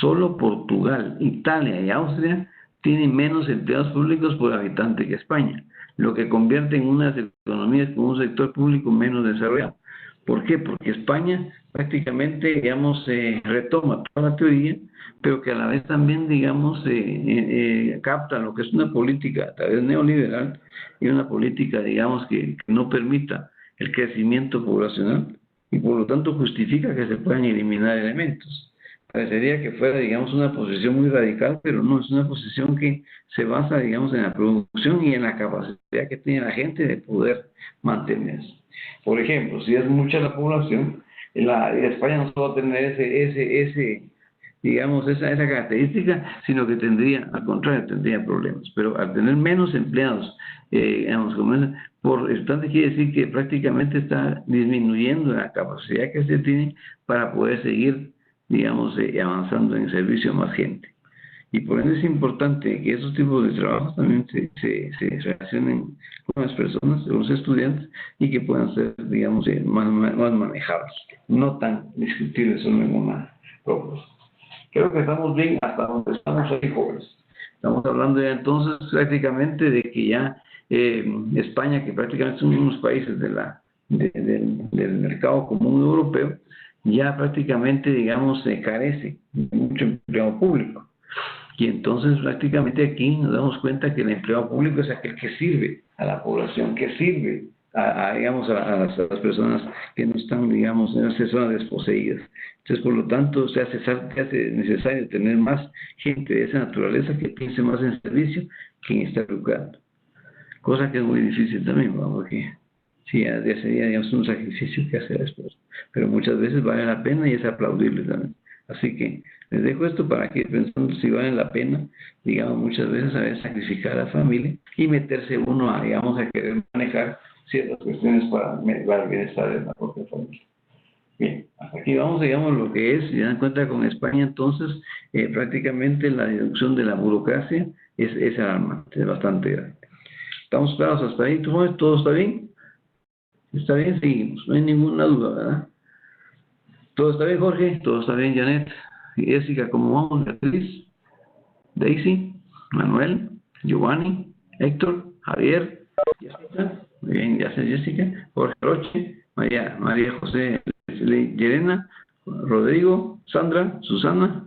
Solo Portugal, Italia y Austria tienen menos empleados públicos por habitante que España, lo que convierte en unas economías con un sector público menos desarrollado. ¿Por qué? Porque España prácticamente, digamos, retoma toda la teoría, pero que a la vez también, digamos, capta lo que es una política tal vez neoliberal y una política, digamos, que no permita el crecimiento poblacional y por lo tanto justifica que se puedan eliminar elementos. parecería que fuera, digamos, una posición muy radical, pero no, es una posición que se basa, digamos, en la producción y en la capacidad que tiene la gente de poder mantenerse. Por ejemplo, si es mucha la población, España no solo va a tener digamos, esa característica, sino que tendría, al contrario, tendría problemas. Pero al tener menos empleados, digamos, por tanto quiere decir que prácticamente está disminuyendo la capacidad que se tiene para poder seguir, digamos, avanzando en servicio a más gente. Y por eso es importante que esos tipos de trabajos también se relacionen con las personas, con los estudiantes, y que puedan ser, digamos, más manejados, no tan discutibles solo en una propuesta. Creo que estamos bien hasta donde estamos ahí, jóvenes. Estamos hablando ya entonces prácticamente de que ya España, que prácticamente son unos países del mercado común europeo, ya prácticamente, digamos, carece de mucho empleo público. Y entonces prácticamente aquí nos damos cuenta que el empleo público es aquel que sirve a la población, que sirve digamos, a las personas que no están, digamos, en esas zonas desposeídas. Entonces, por lo tanto, se hace necesario tener más gente de esa naturaleza que piense más en servicio que en estar educando. Cosa que es muy difícil también, ¿no? Porque sí, ya sería, digamos, un sacrificio que hacer después. Pero muchas veces vale la pena y es aplaudible también. Así que les dejo esto para que pensando si vale la pena, digamos, muchas veces a veces sacrificar a la familia y meterse uno a, digamos, a querer manejar ciertas cuestiones para el bienestar de la propia familia. Bien, hasta aquí vamos, digamos, lo que es, si dan cuenta con España, entonces, prácticamente la reducción de la burocracia es alarmante, es bastante grande. ¿Estamos claros hasta ahí? ¿Todo está bien? ¿Está bien? Seguimos, no hay ninguna duda, ¿verdad? ¿Todo está bien, Jorge? ¿Todo está bien, Janet? Jessica, ¿cómo vamos? Beatriz, Daisy, Manuel, Giovanni, Héctor, Javier, Jessica, muy bien, gracias Jessica, Jorge Roche, María José, Yerena, Rodrigo, Sandra, Susana,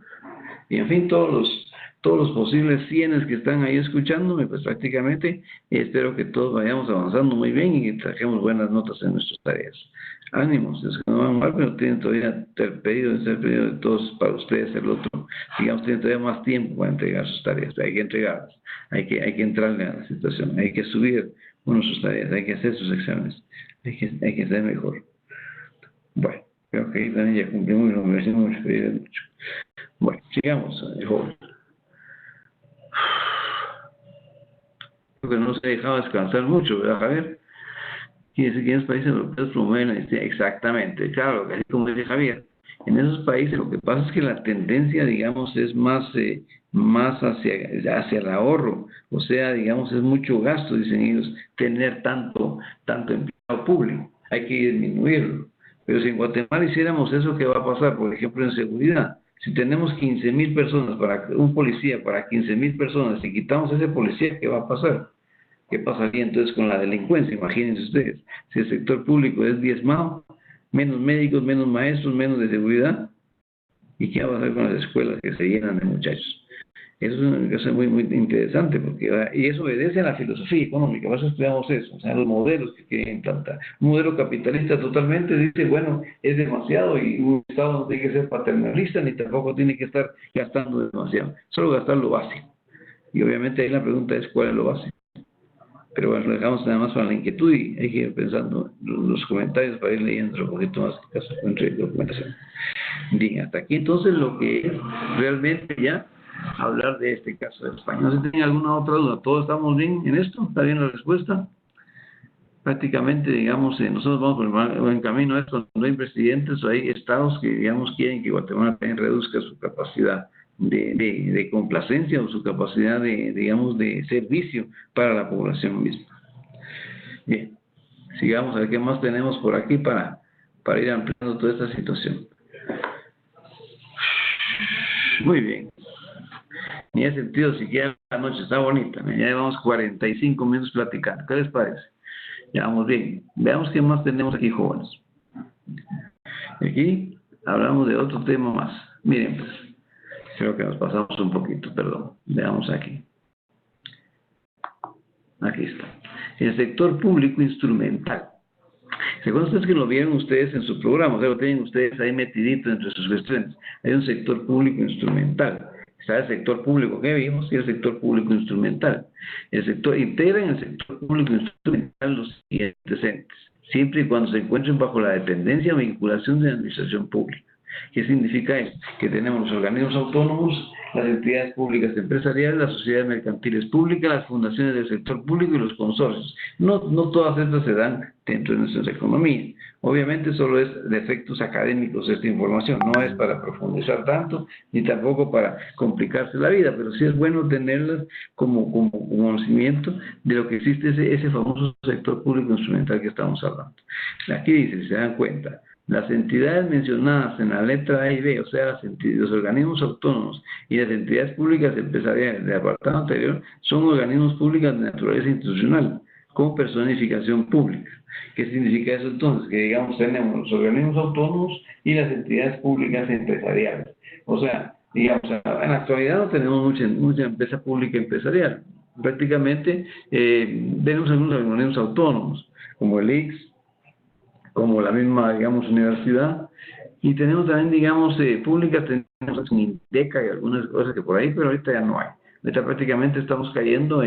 y en fin, todos los posibles cienes que están ahí escuchándome, pues prácticamente espero que todos vayamos avanzando muy bien y que trajemos buenas notas en nuestras tareas. Ánimos, es que no van mal, pero tienen todavía el pedido de todos para ustedes, el otro, digamos, tienen todavía más tiempo para entregar sus tareas, pero hay que entregarlas, hay que entrarle a la situación, hay que subir sus tareas, hay que hacer sus exámenes, hay que ser mejor. Bueno, creo que ahí también ya cumplimos lo que decimos mucho. Bueno, sigamos, joven. Creo que no se ha dejado descansar mucho, ¿verdad, Javier? ¿Quiénes países europeos promueven la amnistía? Exactamente, claro, así como dice Javier. En esos países lo que pasa es que la tendencia, digamos, es más hacia el ahorro. O sea, digamos, es mucho gasto, dicen ellos, tener tanto empleado público. Hay que disminuirlo. Pero si en Guatemala hiciéramos eso, ¿qué va a pasar? Por ejemplo, en seguridad. Si tenemos 15,000 personas, un policía para 15,000 personas, si quitamos ese policía, ¿qué va a pasar? ¿Qué pasaría entonces con la delincuencia? Imagínense ustedes, si el sector público es diezmado, menos médicos, menos maestros, menos de seguridad, ¿y qué va a pasar con las escuelas que se llenan de muchachos? Eso es una cosa muy, muy interesante, y eso obedece a la filosofía económica, por eso estudiamos eso, o sea, los modelos que quieren implantar. Un modelo capitalista totalmente dice, bueno, es demasiado y un Estado no tiene que ser paternalista ni tampoco tiene que estar gastando demasiado, solo gastar lo básico. Y obviamente ahí la pregunta es, ¿cuál es lo básico? Pero bueno, lo dejamos nada más para la inquietud y hay que ir pensando los comentarios para ir leyendo un poquito más caso entre documentación. Bien, hasta aquí entonces lo que es realmente ya hablar de este caso de España. No sé si tienen alguna otra duda. ¿Todos estamos bien en esto? ¿Está bien la respuesta? Prácticamente, digamos, nosotros vamos por el buen camino. Es cuando hay presidentes o hay estados que, digamos, quieren que Guatemala también reduzca su capacidad de complacencia o su capacidad digamos, de servicio para la población misma. Bien, sigamos a ver qué más tenemos por aquí para ir ampliando toda esta situación. Muy bien. Ni he sentido siquiera la noche, está bonita. Ya llevamos 45 minutos platicando. ¿Qué les parece? Ya vamos bien. Veamos qué más tenemos aquí, jóvenes. Aquí hablamos de otro tema más. Miren, pues, creo que nos pasamos un poquito, perdón. Veamos aquí. Aquí está. El sector público instrumental. Según ustedes que lo vieron ustedes en su programa, o sea, lo tienen ustedes ahí metidito entre sus cuestiones. Hay un sector público instrumental. Está el sector público que vimos y el sector público instrumental. Integra en el sector público instrumental los siguientes entes, siempre y cuando se encuentren bajo la dependencia o vinculación de la administración pública. ¿Qué significa esto? Que tenemos los organismos autónomos, las entidades públicas empresariales, las sociedades mercantiles públicas, las fundaciones del sector público y los consorcios. No todas estas se dan dentro de nuestra economía. Obviamente solo es de efectos académicos esta información, no es para profundizar tanto, ni tampoco para complicarse la vida, pero sí es bueno tenerlas como conocimiento de lo que existe ese famoso sector público instrumental que estamos hablando. Aquí dice, si se dan cuenta, las entidades mencionadas en la letra A y B, o sea, los organismos autónomos y las entidades públicas empresariales del apartado anterior, son organismos públicos de naturaleza institucional, con personificación pública. ¿Qué significa eso entonces? Que digamos tenemos los organismos autónomos y las entidades públicas empresariales. O sea, digamos, en la actualidad no tenemos mucha empresa pública empresarial. Prácticamente tenemos algunos organismos autónomos, como el ICS, como la misma, digamos, universidad, y tenemos también, digamos, públicas, tenemos INDECA y algunas cosas que por ahí, pero ahorita ya no hay. Ahorita prácticamente estamos cayendo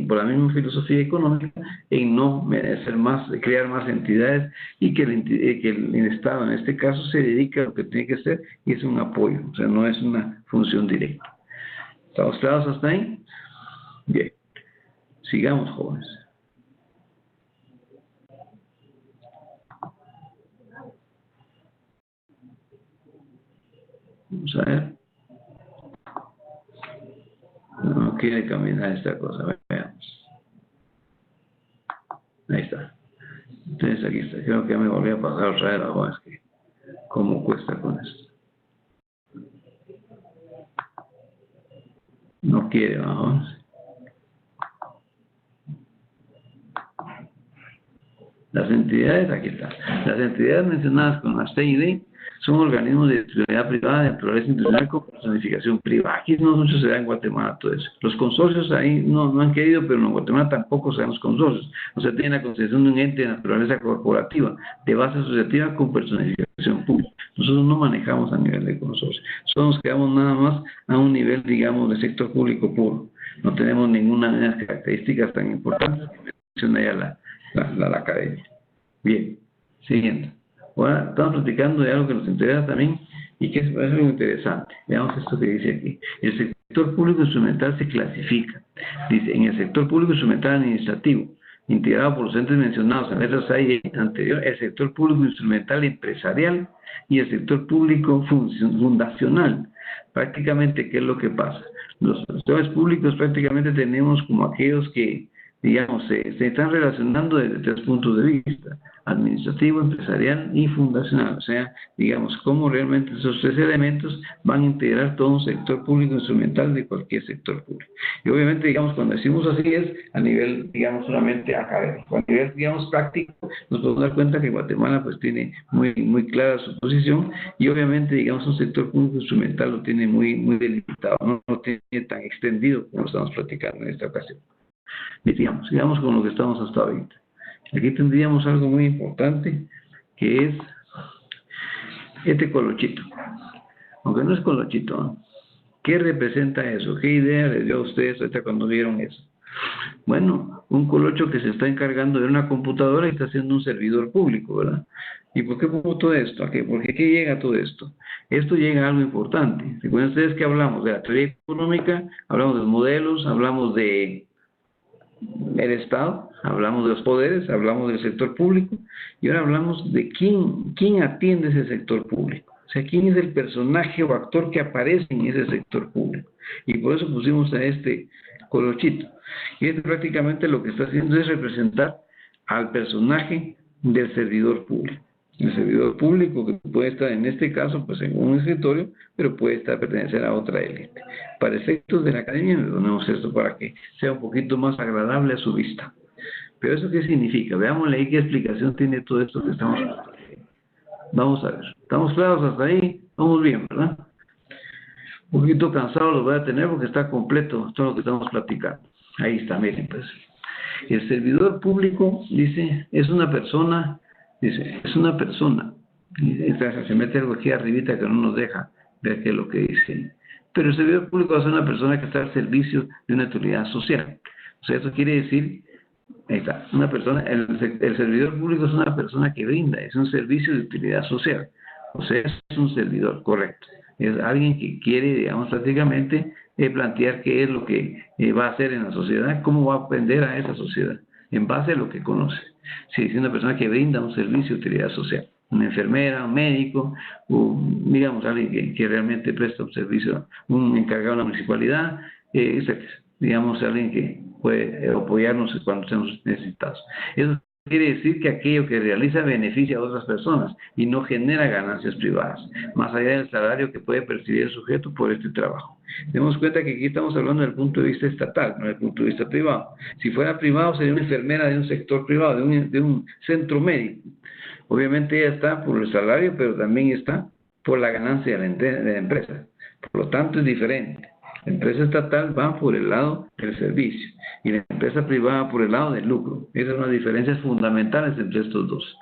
por la misma filosofía económica, en no hacer crear más entidades y que el Estado en este caso se dedica a lo que tiene que hacer y es un apoyo, o sea, no es una función directa. ¿Estamos claros hasta ahí? Bien. Sigamos, jóvenes. Vamos a ver. No quiere caminar esta cosa, veamos. Ahí está. Entonces aquí está. Creo que ya me volví a pasar otra vez la voz. Que ¿cómo cuesta con esto? No quiere, vamos. Las entidades, aquí está. Las entidades mencionadas con las C y D son organismos de titularidad privada de naturaleza institucional con personificación privada. Aquí no mucho se da en Guatemala todo eso. Los consorcios ahí no han querido, pero en Guatemala tampoco se dan los consorcios. O sea, tiene la concepción de un ente de naturaleza corporativa, de base asociativa con personificación pública. Nosotros no manejamos a nivel de consorcio. Solo nos quedamos nada más a un nivel, digamos, de sector público puro. No tenemos ninguna de las características tan importantes que menciona ya la academia. Bien, siguiente. Ahora estamos platicando de algo que nos interesa también y que es muy interesante. Veamos esto que dice aquí. El sector público instrumental se clasifica. Dice, en el sector público instrumental administrativo, integrado por los entes mencionados en letras A y anterior, el sector público instrumental empresarial y el sector público fundacional. Prácticamente, ¿qué es lo que pasa? Los sectores públicos prácticamente tenemos como aquellos que, digamos, se están relacionando desde 3 puntos de vista: administrativo, empresarial y fundacional. O sea, digamos, cómo realmente esos 3 elementos van a integrar todo un sector público instrumental de cualquier sector público. Y obviamente, digamos, cuando decimos así es a nivel, digamos, solamente académico. A nivel, digamos, práctico, nos podemos dar cuenta que Guatemala pues tiene muy clara su posición y obviamente, digamos, un sector público instrumental lo tiene muy delimitado, no lo tiene tan extendido como estamos platicando en esta ocasión. Sigamos con lo que estamos hasta ahorita. Aquí tendríamos algo muy importante, que es este colochito. Aunque no es colochito, ¿no? ¿Qué representa eso? ¿Qué idea les dio a ustedes ahorita cuando vieron eso? Bueno, un colocho que se está encargando de una computadora y está haciendo un servidor público, ¿verdad? ¿Y por qué pongo todo esto? ¿A qué? ¿Por qué llega todo esto? Esto llega a algo importante. Recuerden ustedes que hablamos de la teoría económica, hablamos de los modelos, hablamos de el Estado, hablamos de los poderes, hablamos del sector público y ahora hablamos de quién atiende ese sector público. O sea, quién es el personaje o actor que aparece en ese sector público. Y por eso pusimos a este colochito. Y este prácticamente lo que está haciendo es representar al personaje del servidor público. El servidor público que puede estar en este caso pues en un escritorio, pero puede pertenecer a otra élite. Para efectos de la academia le ponemos esto para que sea un poquito más agradable a su vista. Pero ¿eso qué significa? Veámosle ahí qué explicación tiene todo esto que estamos hablando. Vamos a ver. ¿Estamos claros hasta ahí? Vamos bien, ¿verdad? Un poquito cansado lo voy a tener porque está completo todo lo que estamos platicando. Ahí está, miren pues. El servidor público, dice, es una persona Dice, es una persona. Y entonces se mete algo aquí arribita que no nos deja ver qué es lo que dice. Pero el servidor público es una persona que está al servicio de una utilidad social. O sea, eso quiere decir, ahí está, una persona, el servidor público es una persona que brinda, es un servicio de utilidad social. O sea, es un servidor, correcto. Es alguien que quiere, digamos, prácticamente plantear qué es lo que va a hacer en la sociedad, cómo va a aprender a esa sociedad, en base a lo que conoce. Si es una persona que brinda un servicio de utilidad social, una enfermera, un médico, o digamos alguien que realmente presta un servicio, un encargado de la municipalidad, etc. Digamos alguien que puede apoyarnos cuando estemos necesitados. Eso quiere decir que aquello que realiza beneficia a otras personas y no genera ganancias privadas, más allá del salario que puede percibir el sujeto por este trabajo. Demos cuenta que aquí estamos hablando desde el punto de vista estatal, no desde el punto de vista privado. Si fuera privado, sería una enfermera de un sector privado, de un centro médico. Obviamente ella está por el salario, pero también está por la ganancia de la empresa. Por lo tanto, es diferente. La empresa estatal va por el lado del servicio y la empresa privada por el lado del lucro. Esas son las diferencias fundamentales entre estos dos.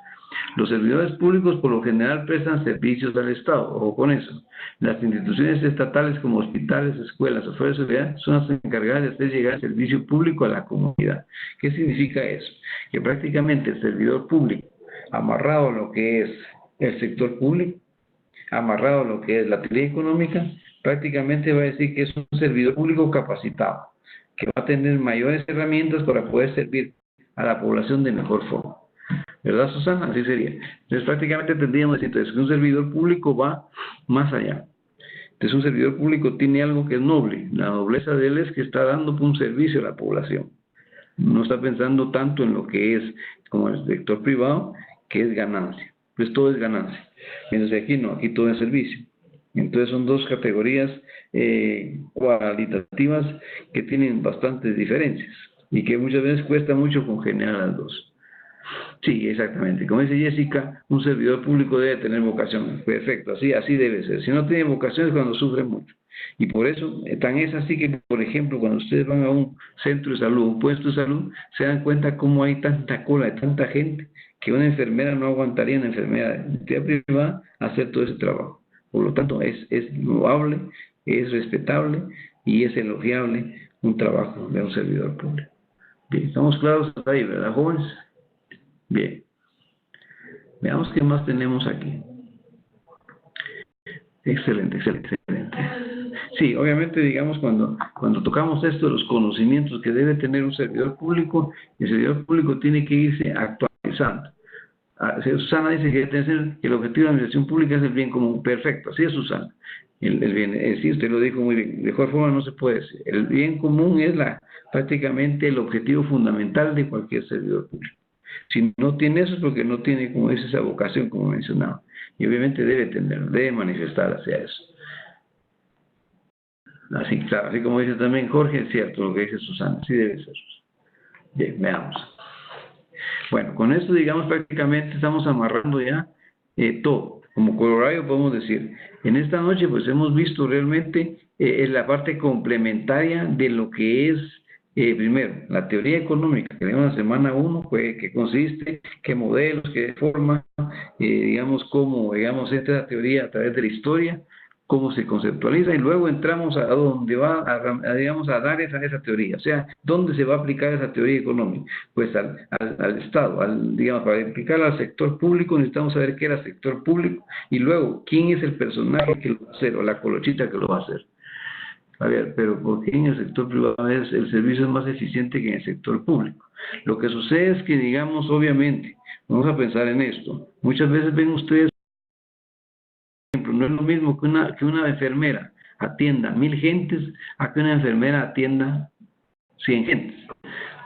Los servidores públicos por lo general prestan servicios al Estado, ojo con eso. Las instituciones estatales como hospitales, escuelas o fuerzas de seguridad son las encargadas de hacer llegar el servicio público a la comunidad. ¿Qué significa eso? Que prácticamente el servidor público, amarrado a lo que es el sector público, amarrado a lo que es la actividad económica, prácticamente va a decir que es un servidor público capacitado, que va a tener mayores herramientas para poder servir a la población de mejor forma. ¿Verdad, Susana? Así sería. Entonces, prácticamente tendríamos que decir que un servidor público va más allá. Entonces, un servidor público tiene algo que es noble. La nobleza de él es que está dando un servicio a la población. No está pensando tanto en lo que es, como el sector privado, que es ganancia. Pues todo es ganancia. Mientras aquí no, aquí todo es servicio. Entonces son dos categorías cualitativas que tienen bastantes diferencias y que muchas veces cuesta mucho congeniar las dos. Sí, exactamente. Como dice Jessica, un servidor público debe tener vocación. Perfecto, así debe ser. Si no tiene vocación es cuando sufre mucho. Y por eso, tan es así que, por ejemplo, cuando ustedes van a un centro de salud, un puesto de salud, se dan cuenta cómo hay tanta cola de tanta gente que una enfermera no aguantaría, una enfermera de entidad privada, hacer todo ese trabajo. Por lo tanto, es loable, es respetable y es elogiable un trabajo de un servidor público. Bien, estamos claros hasta ahí, ¿verdad, jóvenes? Bien, veamos qué más tenemos aquí. Excelente, excelente, excelente. Sí, obviamente, digamos, cuando tocamos esto de los conocimientos que debe tener un servidor público, el servidor público tiene que irse actualizando. Susana dice que el objetivo de la administración pública es el bien común. Perfecto, así es, Susana. El bien, sí, usted lo dijo muy bien. De mejor forma no se puede decir. El bien común es prácticamente el objetivo fundamental de cualquier servidor público. Si no tiene eso es porque no tiene, como dice, esa vocación, como mencionaba. Y obviamente debe manifestar hacia eso. Así, claro, así como dice también Jorge, es cierto lo que dice Susana, sí debe ser. Bien, veamos. Bueno, con esto, digamos, prácticamente estamos amarrando ya todo. Como colorario podemos decir, en esta noche pues hemos visto realmente la parte complementaria de lo que es, primero, la teoría económica que vemos en la semana 1, que consiste, qué modelos, qué forma, digamos, cómo, digamos, esta teoría a través de la historia, cómo se conceptualiza, y luego entramos a dónde va, digamos, a dar esa teoría, o sea, dónde se va a aplicar esa teoría económica, pues al Estado, digamos, para aplicarla al sector público necesitamos saber qué era sector público, y luego, quién es el personaje que lo va a hacer, o la colochita que lo va a hacer. A ver, pero ¿por qué en el sector privado el servicio es más eficiente que en el sector público? Lo que sucede es que, digamos, obviamente, vamos a pensar en esto, muchas veces ven ustedes, no es lo mismo que una enfermera atienda 1000 gentes a que una enfermera atienda 100 gentes.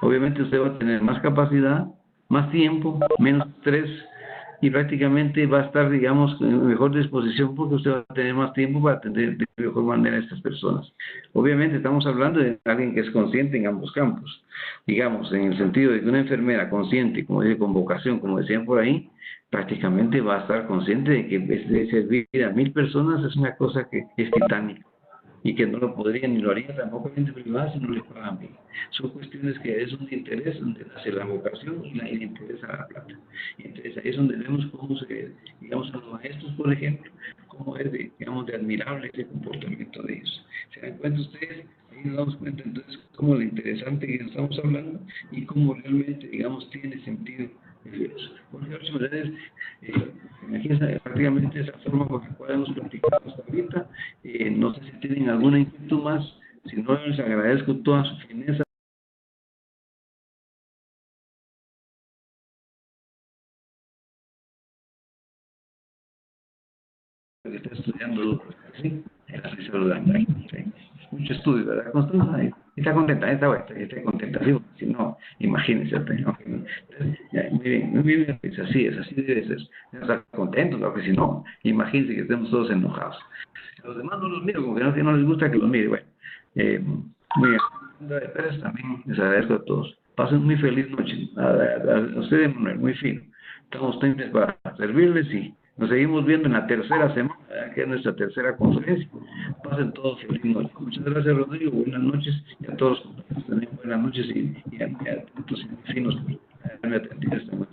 Obviamente usted va a tener más capacidad, más tiempo, menos estrés y prácticamente va a estar, digamos, en mejor disposición porque usted va a tener más tiempo para atender de mejor manera a estas personas. Obviamente estamos hablando de alguien que es consciente en ambos campos. Digamos, en el sentido de que una enfermera consciente, como dice, con vocación, como decían por ahí, prácticamente va a estar consciente de que de servir a 1000 personas es una cosa que es titánica. y que no lo podrían ni lo harían tampoco en ente privada si no les pagan bien. Son cuestiones que es un interés donde nace la vocación y le interesa la plata. Y entonces ahí es donde vemos cómo se, digamos, a los maestros, por ejemplo, cómo es, digamos, de admirable ese comportamiento de ellos. ¿Se dan cuenta ustedes? Ahí nos damos cuenta entonces cómo lo interesante que estamos hablando y cómo realmente, digamos, tiene sentido eso. Porque ustedes, imagínense prácticamente esa forma con la cual hemos platicado hasta ahorita. No sé si tienen alguna inquietud más, si no, les agradezco toda su fineza. Que está estudiando, sí, la estoy saludando ahí, sí. Mucho estudio, ¿verdad? Constanza, ahí está contenta, está buena, está contenta, sí, si no, imagínense, okay. Ya, muy bien, es así debe ser, deben estar contentos, porque si no, imagínense que estemos todos enojados. A los demás no los miro, como que no les gusta que los mire, bueno, muy bien. Pero también les agradezco a todos. Pasen muy feliz noche. A ustedes, Manuel, muy fino. Estamos pendientes para servirles y nos seguimos viendo en la tercera semana, que es nuestra tercera conferencia. Pasen todos feliz noche. Muchas gracias, Rodrigo. Buenas noches. Y a todos los compañeros también buenas noches y atentos y muy finos por haberme atendido esta noche.